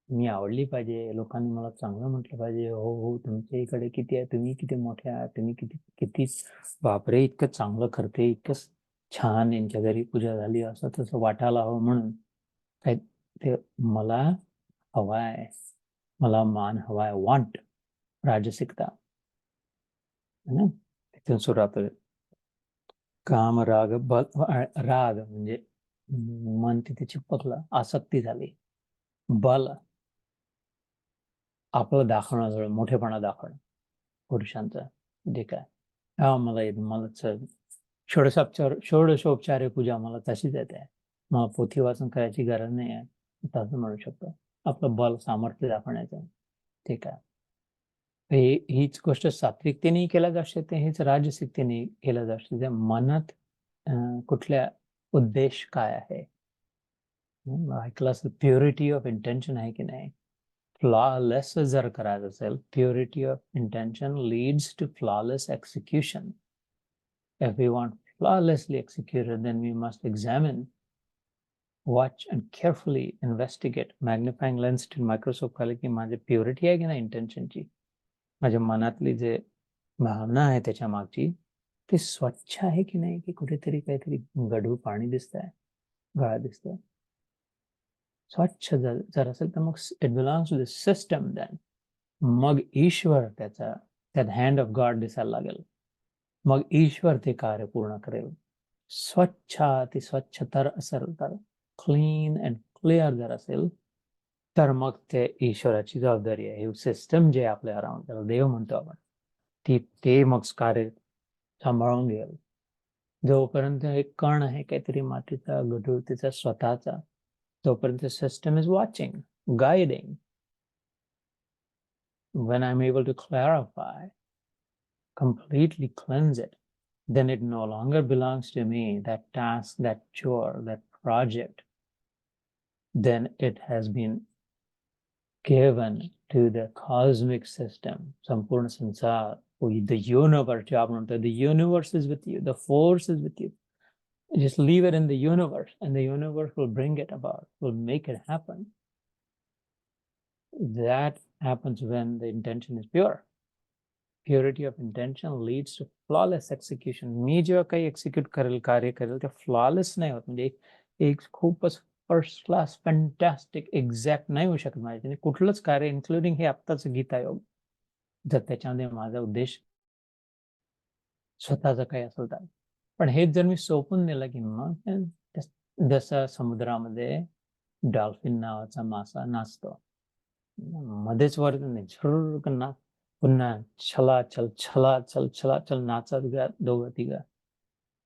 S1: मी आवडली पाहिजे, लोकांनी मला चांगलं म्हटलं पाहिजे. हो हो, तुमच्या इकडे किती आहे, तुम्ही किती मोठे आहात, तुम्ही किती किती बापरे, इतकं चांगलं करते, इतकं छान, यांच्या घरी पूजा झाली, असं तसं वाटायला हवं म्हणून काय ते मला हवाय, मला मान हवाय, वॉन्ट, राजसिकता. तिथून सुरुवात होते. काम, राग, बल. राग म्हणजे मन तिथे चिपकलं, आसक्ती झाली. बल, आपलं दाखवणं, मोठेपणा दाखवणं पुरुषांचा, जे काय मला षोडशोपचारे पूजा मला तशीच येते, मला पोथी वाचन करायची गरज नाही आहे, तसं म्हणू शकतो. आपलं बल, सामर्थ्य दाखवण्याचं, ठीक आहे. हीच गोष्ट सात्विकतेने केल्या जाऊ शकते, हीच राजसिकतेने केल्या जाऊ शकते. मनात कुठल्या उद्देश काय आहे, ऐकलं असं प्युरिटी ऑफ इंटेन्शन आहे की नाही. फ्लॉलेस जर करायचं असेल, purity of intention leads to flawless execution. If we want flawlessly executed, then we must examine, watch and carefully investigate. Magnifying lens to microscope खाली की माझे प्युरिटी आहे की नाही इंटेन्शनची, माझ्या मनातली जे भावना आहे त्याच्या मागची, ती स्वच्छ आहे की नाही, की कुठेतरी काहीतरी गढूळ पाणी दिसतंय, गळा दिसतोय. स्वच्छ जर असेल तर मग it belongs to the system. Then मग ईश्वर त्यात हँड ऑफ गॉड दिसायला लागेल, मग ईश्वर ते कार्य पूर्ण करेल. ती स्वच्छ तर असेल तर, क्लीन अँड क्लिअर जर असेल तर मग ते ईश्वराची जबाबदारी आहे. हे सिस्टम जे आपल्या अराउंड, त्याला देव म्हणतो आपण, ते मग कार्य सांभाळून घेईल. जोपर्यंत एक कण आहे काहीतरी मातीचा, गढूळतीचा स्वतःचा, तोपर्यंत system is watching, guiding. When I'm able to clarify, completely cleanse it, then it no longer belongs to me, that task, that chore, that project. Then it has been given to the cosmic system, संपूर्ण संसार, the universe. जो आपण म्हणतो, the universe is with you, the force is with you. Just leave it in the universe, and the universe will bring it about, will make it happen. That happens when the intention is pure. Purity of intention leads to flawless execution. मी जेव्हा काही execute कार्य करेल ते flawless नाही होत, म्हणजे एक खूपच फर्स्ट क्लास, फॅन्टॅस्टिक, एक्झॅक्ट नाही होऊ शकत माझ्याने कुठलंच कार्य, इन्क्लुडिंग हे आत्ताच गीता योग, जर त्याच्यामध्ये माझा उद्देश स्वतःचा काही असेल तर. पण हेच जर मी सोपून दिलं की मग जसं समुद्रामध्ये डॉल्फिन नावाचा मासा नाचतो, मध्येच वर झुरक ना, पुन्हा छलाचल नाचत गा दोघं तिघं,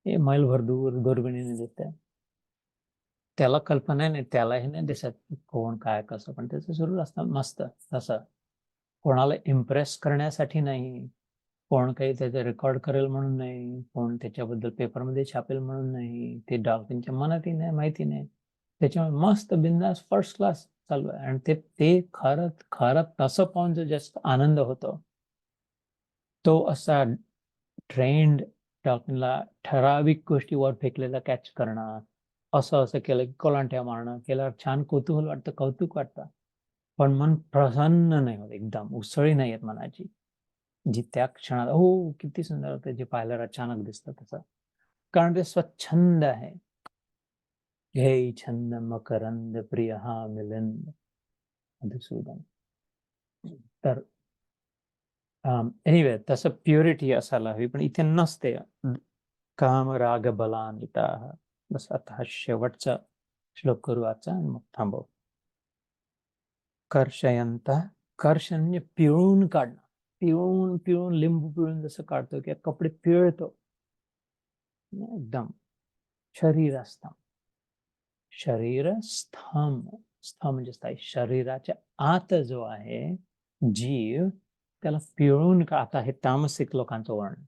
S1: हे मैलभर दूर दुर्बिणीने दिसतंय. त्याला कल्पना नाही, त्यालाही नाही दिसत कोण काय कसं, पण त्याचं सुरू असतं मस्त तसं. कोणाला इम्प्रेस करण्यासाठी नाही, कोण काही त्याचं रेकॉर्ड करेल म्हणून नाही, कोण त्याच्याबद्दल पेपरमध्ये छापेल म्हणून नाही, ते डॉल्फिनच्या मनातही नाही, माहिती नाही. त्याच्यामुळे मस्त बिंदास फर्स्ट क्लास चालू आहे. आणि ते खरं तसं पाहून जो जास्त आनंद होतो, तो असा ट्रेंड डॉल्फिनला ठराविक गोष्टी वर फेकलेला कॅच करणं, असं केलं की कोलांट्या मारणं, केल्यावर छान कुतूहल वाटतं, कौतुक वाटतं, पण मन प्रसन्न नाही होत, एकदम उसळी नाही येत मनाची, जी त्या क्षणात हो किती सुंदर होतं, जे पाहिल्यावर अचानक दिसतं तसं. कारण ते स्वच्छंद आहे. हे छंद मकरंद प्रिय हा मिलिंद मधुसूदन. तर एनिवे, तसं प्युरिटी असायला हवी, पण इथे नसते. काम, राग, बलान्विता. बस आता हा शेवटचा श्लोक करू आजचा आणि मग थांबव. कर्षयंत, कर्ष म्हणजे पिळून काढणं, पिळून लिंबू पिळून जसं काढतो किंवा कपडे पिळतो, एकदम शरीरस्थम. स्थ म्हणजे स्थायी, शरीराच्या आत जो आहे जीव, त्याला पिळून का, आता हे तामसिक लोकांचं वर्णन,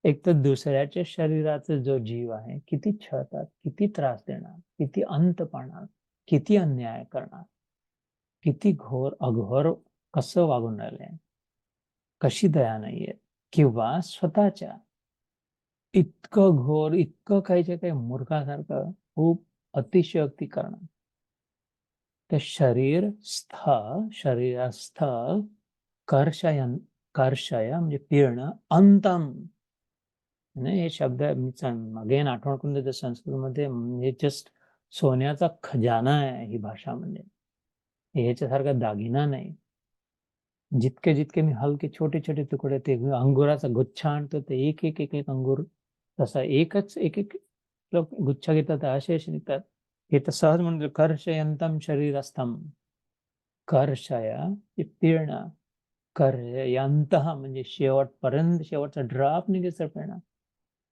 S1: एक तर दुसऱ्याच्या शरीराचा जो जीव आहे, किती छळतात, किती त्रास देणार, किती अंत पाडणार, किती अन्याय करणार, किती घोर अघोर कसं वागून राहिलंय, कशी दया नाहीये, किंवा स्वतःच्या इतकं घोर, इतकं काहीच्या काही मूर्खासारखं खूप अतिशयोक्ती करणं. ते शरीरस्थ कर्षयन, कर्षय म्हणजे पिळणं, अंतम. नाही, हे शब्द मी अगेन आठवण करून देतो, संस्कृतमध्ये म्हणजे जस्ट सोन्याचा खजाना आहे ही भाषा. म्हणजे ह्याच्यासारखा दागिना नाही. जितके जितके मी हलके छोटे छोटे तुकडे, ते अंगुराचा गुच्छा आणतो, ते एक एक एक एक अंगूर तसा एकच एक एक गुच्छा घेतात, असे असे निघतात. हे तर सहज म्हणजे कर्षयंतम शरीरस्थम, कर्षय पिळणं, कर्षयंत म्हणजे शेवटपर्यंत, शेवटचा ड्रॉप निघेसर पिळणं.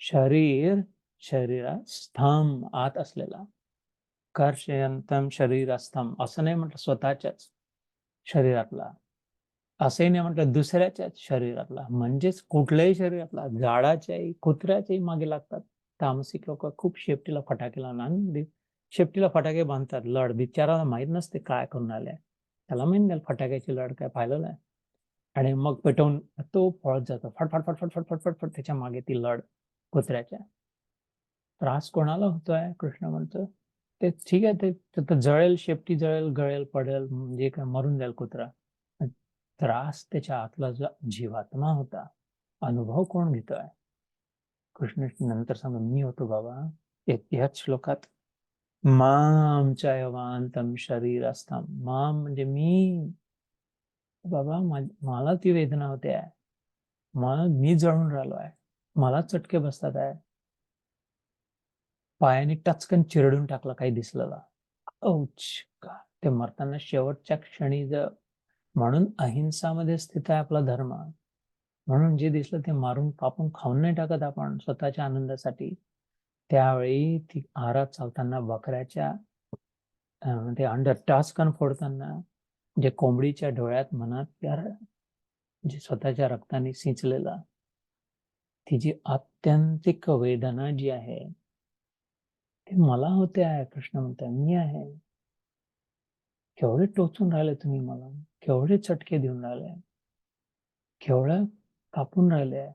S1: शरीर, शरीरात स्थम, आत असलेला. कर्षयंतम शरीरस्थम असं नाही म्हटलं स्वतःच्याच शरीरातला, असंही नाही म्हटलं दुसऱ्याच्याच शरीरातला, म्हणजेच कुठल्याही शरीरातला. झाडाच्याही, कुत्र्याच्याही मागे लागतात तामसिक लोक. खूप शेपटीला फटाके लावून, शेपटीला फटाके बांधतात. लढ बिचाराला माहित नसते काय करून आले, त्याला माहित नाही फटाक्याची लढ काय पाहिलं नाही. आणि मग पेटवून तो पळत जातो, फटफट फटफट फटफट फटफट, त्याच्या मागे ती लढ कुत्र्याच्या. त्रास कोणाला होतोय, कृष्ण म्हणतो ते ठीक आहे, ते जळेल, शेपटी जळेल, गळेल, पडेल, म्हणजे काय मरून जाईल कुत्रा. त्रास त्याच्या आतला जो जीवात्मा होता, अनुभव कोण घेतोय? कृष्ण नंतर सांग, मी होतो बाबा. याच श्लोकात मामच्या यवांतम शरीर असताम, माम म्हणजे मी बाबा, मला ती वेदना होते, मी जळून राहिलो आहे, मला चटके बसतात आहे, पायाने टचकन चिरडून टाकला काही दिसलेला, औच का. ते मरताना शेवटच्या क्षणी म्हणून अहिंसामध्ये स्थित आहे आपला धर्म. म्हणून जे दिसलं ते मारून कापून खाऊन नाही टाकत आपण स्वतःच्या आनंदासाठी. त्यावेळी ती आहारात चालताना बकऱ्याच्या ते अंडर टाचकन फोडताना, जे कोंबडीच्या डोळ्यात मनात प्यार, जे स्वतःच्या रक्ताने सिंचलेला, ती जी आत्यंतिक वेदना जी आहे, ते मला होते आहे. कृष्ण म्हणताय मी आहे. केवढे टोचून राहिले तुम्ही मला, केवढे चटके देऊन राहिले, केवढं कापून राहिले,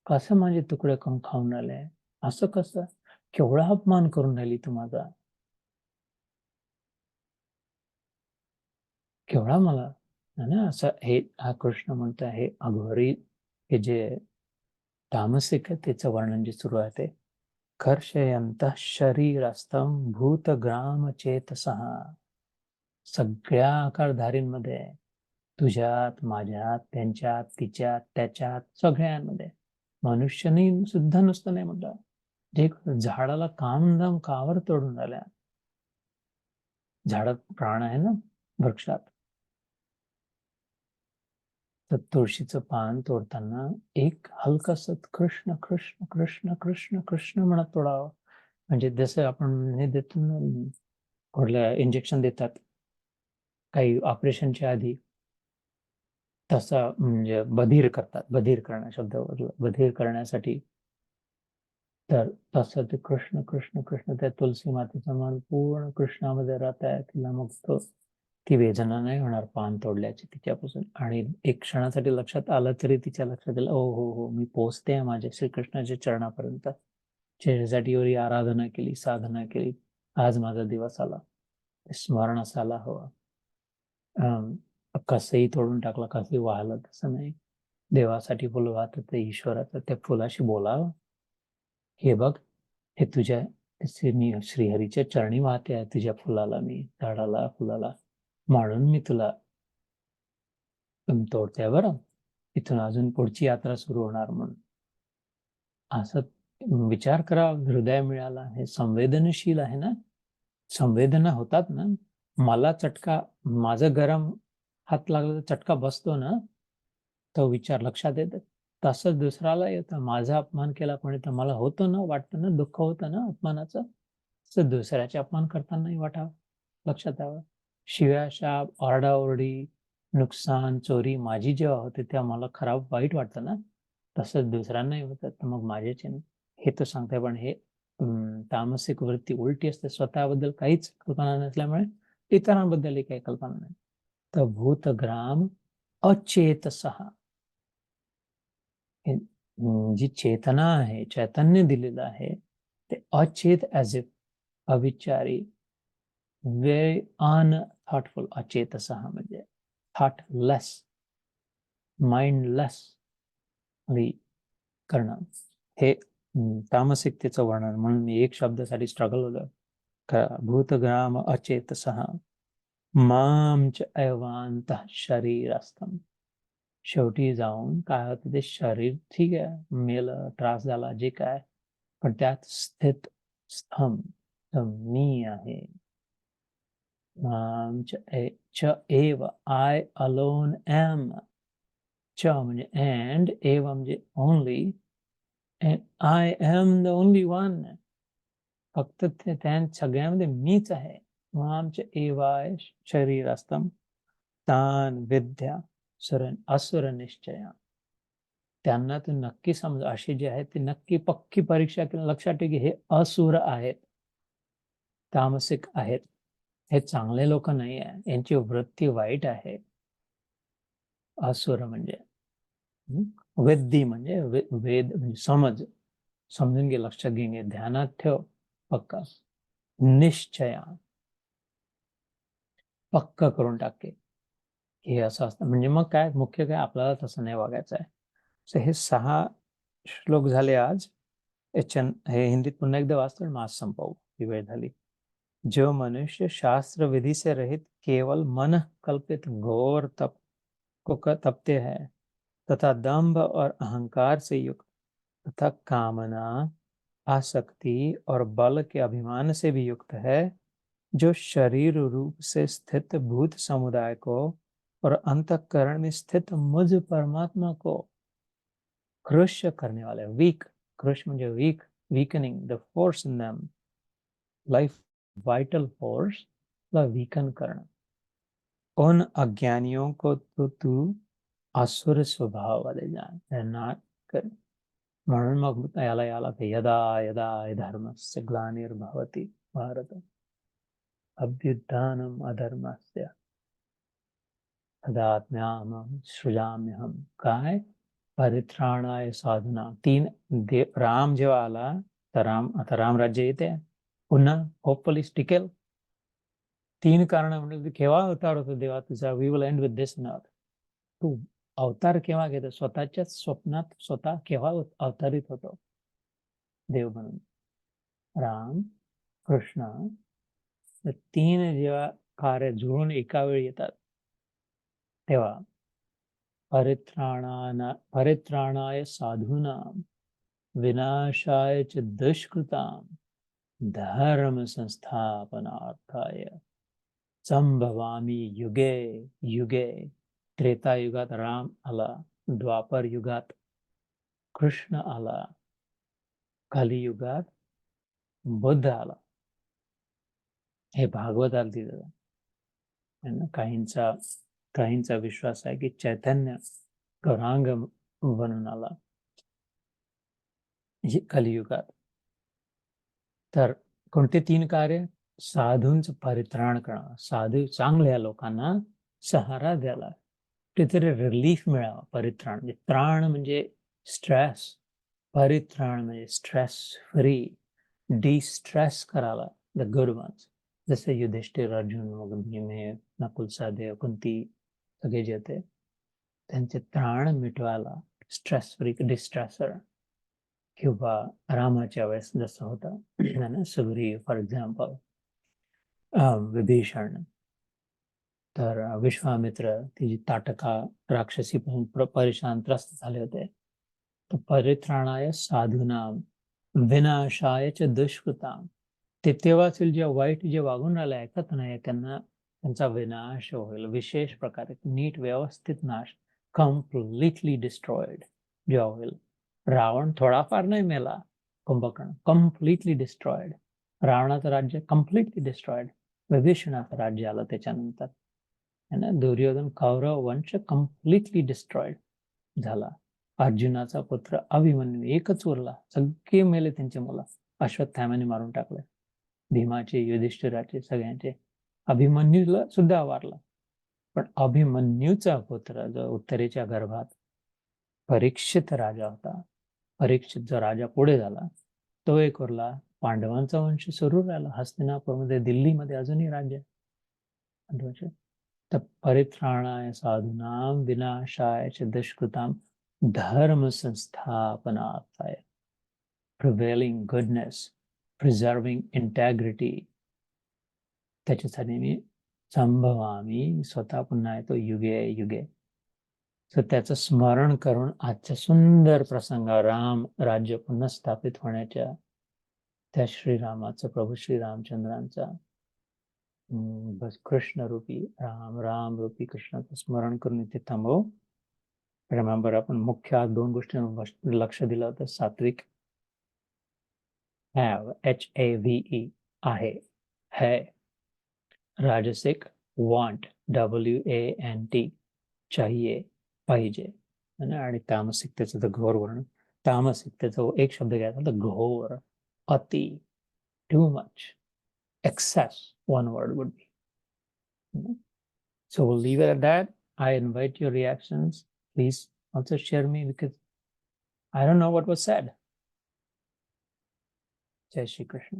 S1: कसं माझे तुकडे करून खाऊन राहिले, असं कसं, केवढा अपमान करून राहिली तू माझा, केवढा मला ना. असं हे हा कृष्ण म्हणतो हे अघोरी, हे जे तामसिक आहे त्याचं वर्णन जे सुरू आहे ते कर्षयंत शरीरस्थम भूतग्राम चेतसः. सगळ्या आकारधारींमध्ये, तुझ्यात, माझ्यात, त्यांच्यात, तिच्यात, त्याच्यात, सगळ्यांमध्ये, मनुष्यनी सुद्धा नुसतं नाही म्हटलं, जे झाडाला कामधाम कावर तोडून राहिल्या, झाडात प्राण आहे ना, वृक्षात. तर तुळशीचं पान तोडताना एक हलकस कृष्ण कृष्ण कृष्ण कृष्ण कृष्ण म्हणत तोडावं. म्हणजे जसं आपण हे देतो ना, कुठल्या इंजेक्शन देतात काही ऑपरेशनच्या आधी, तसा म्हणजे बधीर करतात, बधीर करणं शब्द बधीर करण्यासाठी. तर तसं ते कृष्ण कृष्ण कृष्ण, त्या तुलसी मातेचं मन पूर्ण कृष्णामध्ये राहत आहे. तिला मग ती वेदना नाही होणार पान तोडल्याची तिच्यापासून. आणि एक क्षणासाठी लक्षात आलं तरी तिच्या लक्षात आलं, ओ हो हो, मी पोहोचते माझ्या श्रीकृष्णाच्या चरणापर्यंत, ज्याच्यासाठी एवढी आराधना केली, साधना केली, आज माझा दिवस आला, स्मरण असायला हवं. कसंही तोडून टाकलं, कसंही वाहलं, तसं नाही. देवासाठी फुल वाहत ते ईश्वराचं, त्या फुलाशी बोलावं, हे बघ, हे तुझ्या मी श्रीहरीच्या चरणी वाहते आहे, तुझ्या फुलाला, मी झाडाला, फुलाला, म्हणून मी तुला तोडते बरं, इथून अजून पुढची यात्रा सुरू होणार म्हणून. असं विचार करा. हृदय मिळाला, हे संवेदनशील आहे ना, संवेदना होतात ना. मला चटका, माझं गरम हात लागला तर चटका बसतो ना, तो विचार लक्षात येतो. तसंच दुसऱ्याला येतं, माझा अपमान केला कोणी तर मला होतं ना, वाटतं ना, दुःख होतं ना अपमानाचं, तसं दुसऱ्याचे अपमान करतानाही वाटावं. लक्षात यावं. शिव्या, शाप, ओरडाओरडी, नुकसान, चोरी माझी जेव्हा होते तेव्हा मला खराब वाईट वाटतं ना, तसंच दुसऱ्यांनाही होतं, तर मग माझ्याचे हे तर सांगताय. पण हे तामसिक वृत्ती उलटी असते. स्वतःबद्दल काहीच कल्पना नसल्यामुळे इतरांबद्दलही काही कल्पना नाही. तर भूतग्राम अचेतसः, जी चेतना आहे, चैतन्य दिलेलं आहे ते अचेत, ॲज इफ, अविचारी, व्हेरी अनथॉटफुल. अचेतसः म्हणजे थॉटलेस, माइंडलेसली करणं. हे तामसिकतेचं वर्णन. म्हणून मी एक शब्दासाठी स्ट्रगल होतं. भूतग्राम अचेतसः मां च एवान्तः शरीरस्थम. शेवटी जाऊन काय होतं, ते शरीर ठीक आहे, मेलं, त्रास झाला, जे काय, पण त्यात स्थित, स्थम, मी आहे. मां च एव, आय अलोन एम. च म्हणजे अँड, एव म्हणजे only, and I am the only one. फक्त त्या सगळ्यामध्ये मीच आहे. मामच्या एवाय शरीरस्थम तान विद्या असुर निश्चया. त्यांना ते नक्की समजा, असे जे आहेत ते नक्की पक्की परीक्षा केली, लक्षात ठेव की हे असुर आहेत, तामसिक आहेत, हे चांगले लोक नाही आहे, यांची वृत्ती वाईट आहे. असुर म्हणजे वेद्दी म्हणजे वेद म्हणजे समज, समजून घे, लक्षात घेणे, ध्यानात ठेव पक्का. निश्चया, पक्क करून टाके. हे असं असतं. म्हणजे मग काय, मुख्य काय, आपल्याला तसं नाही वागायचं आहे. सो हे 6 श्लोक झाले आज. हे हिंदीत पुन्हा एकदा वाचतो आणि आज संपवू, ही वेळ झाली. जो मनुष्य शास्त्र विधि से रहित केवल मन कल्पित घोर तप को तपते हैं, तथा दंभ और अहंकार से युक्त, तथा कामना, आसक्ति और बल के अभिमान से भी युक्त है, जो शरीर रूप से स्थित भूत समुदाय को और अंतःकरण में स्थित मुझ परमात्मा को कृष्य करने वाले, वीक, कृष्य म्हणजे weak, weakening the force in them, life vital force ला वीकन करणं. उन अज्ञानियों को तो तू असुर स्वभाव वाले जान, नॉट कर. म्हणून मग याला यदा यदा धर्मस्य ग्लानिर्भवति भारत अभ्युत्थानम् अधर्मस्य तदात्म्याहं सृजाम्यहं. काय, परित्राणाय साधूना. राम जेव्हा आला, तर आता राम राज्य येते पुन्हा, होपफुली टिकेल. 3 कारण म्हणजे केव्हा अवतार होतो देवा तुझा, we will end with this note. तू अवतार केव्हा घेतो, स्वतःच्याच स्वप्नात स्वतः केव्हा अवतरित होतो देव म्हणून. राम, कृष्ण, 3 जेव्हा कार्य जुळून एका वेळी येतात तेव्हा परित्राणाय साधूनां विनाशाय च दुष्कृतां धर्म संस्थापनार्थाय संभवामी युगे युगे. त्रेता युगात राम आला, द्वापर युगात कृष्ण आला, कलियुगात बुद्ध आला. हे भागवताला दिलं. काहींचा विश्वास आहे की चैतन्य गौरांग बनून आला कलियुगात. तर कोणते 3 कार्य, साधूंचं परित्राण करणं, साधू चांगल्या लोकांना सहारा द्यायला, कुठेतरी रिलीफ मिळावा. परित्राण म्हणजे त्राण म्हणजे स्ट्रेस, परित्राण म्हणजे स्ट्रेस फ्री, डिस्ट्रेस करायला द गुड वन्स. जसे युधिष्ठिर, अर्जुन, मग भीम, नकुल, सहदेव, कुंती, सगळे जे होते त्यांचे त्राण मिटवायला स्ट्रेस फ्री, डिस्ट्रेसर. किंवा रामाच्या वेळेस जसं होतं सुग्रीव फॉर एक्झाम्पल, विभीषण, तर विश्वामित्र, तिची ताटका राक्षसी परेशान त्रस्त झाले होते. तर परित्राणाय साधूनां विनाशाय च दुष्कृतां. ते तेव्हाच जे वाईट जे वागून राहिले, ऐकत नाही, त्यांचा विनाश होईल, विशेष प्रकारे नीट व्यवस्थित नाश, कम्प्लिटली डिस्ट्रॉइड जेव्हा होईल. रावण थोडाफार नाही मेला, कुंभकर्ण कम्प्लिटली डिस्ट्रॉइड, रावणाचं राज्य कम्प्लिटली डिस्ट्रॉइड. विभीषणाचं राज्य आलं त्याच्यानंतर. है ना, दुर्योधन कौरव वंश कम्प्लिटली डिस्ट्रॉइड झाला. अर्जुनाचा पुत्र अभिमन्यू एकच उरला, सगळे मेले त्यांचे मुलं, अश्वत्थाम्याने मारून टाकले. भीमाचे, युधिष्ठिराचे, सगळ्यांचे. अभिमन्यूला सुद्धा वारला. पण अभिमन्यूचा पुत्र जो उत्तरेच्या गर्भात परीक्षित राजा होता, परीक्षित जो राजा पुढे झाला, तो एक उरला. पांडवांचा वंश सुरू राहिला. हस्तिनापूरमध्ये, दिल्लीमध्ये अजूनही राज्य आहे. तर परित्राणाय साधूनां विनाशाय च दुष्कृतां धर्म संस्थापनार्थाय, प्रिव्हेलिंग गुडनेस, प्रिझर्विंग इंटॅग्रिटी, त्याच्यासाठी मी संभवामी, स्वतः पुन्हा येतो युगे युगे. तर त्याचं स्मरण करून आजच्या सुंदर प्रसंगावर, राम राज्य पुन्हा स्थापित होण्याच्या, त्या श्रीरामाचं, प्रभू श्रीरामचंद्रांचा, बस कृष्ण रूपी राम, राम रूपी कृष्णाचं स्मरण करून इथे थांबव. रिमेंबर, आपण मुख्य 2 गोष्टींवर लक्ष दिलं होतं. सात्विक, हॅव, HAVE, आहे, है. राजसिक, वॉन्ट, WANT, चाहिए, पाहिजे. आणि तामसिक, त्याचं तर घोर वर्ण. तामसिक, त्याचा एक शब्द घ्यायचा तर घोर, अति, too much, excess, one word would be. So we'll leave it at that. I invite your reactions. Please also share me, because I don't know what was said. Jai Shri Krishna.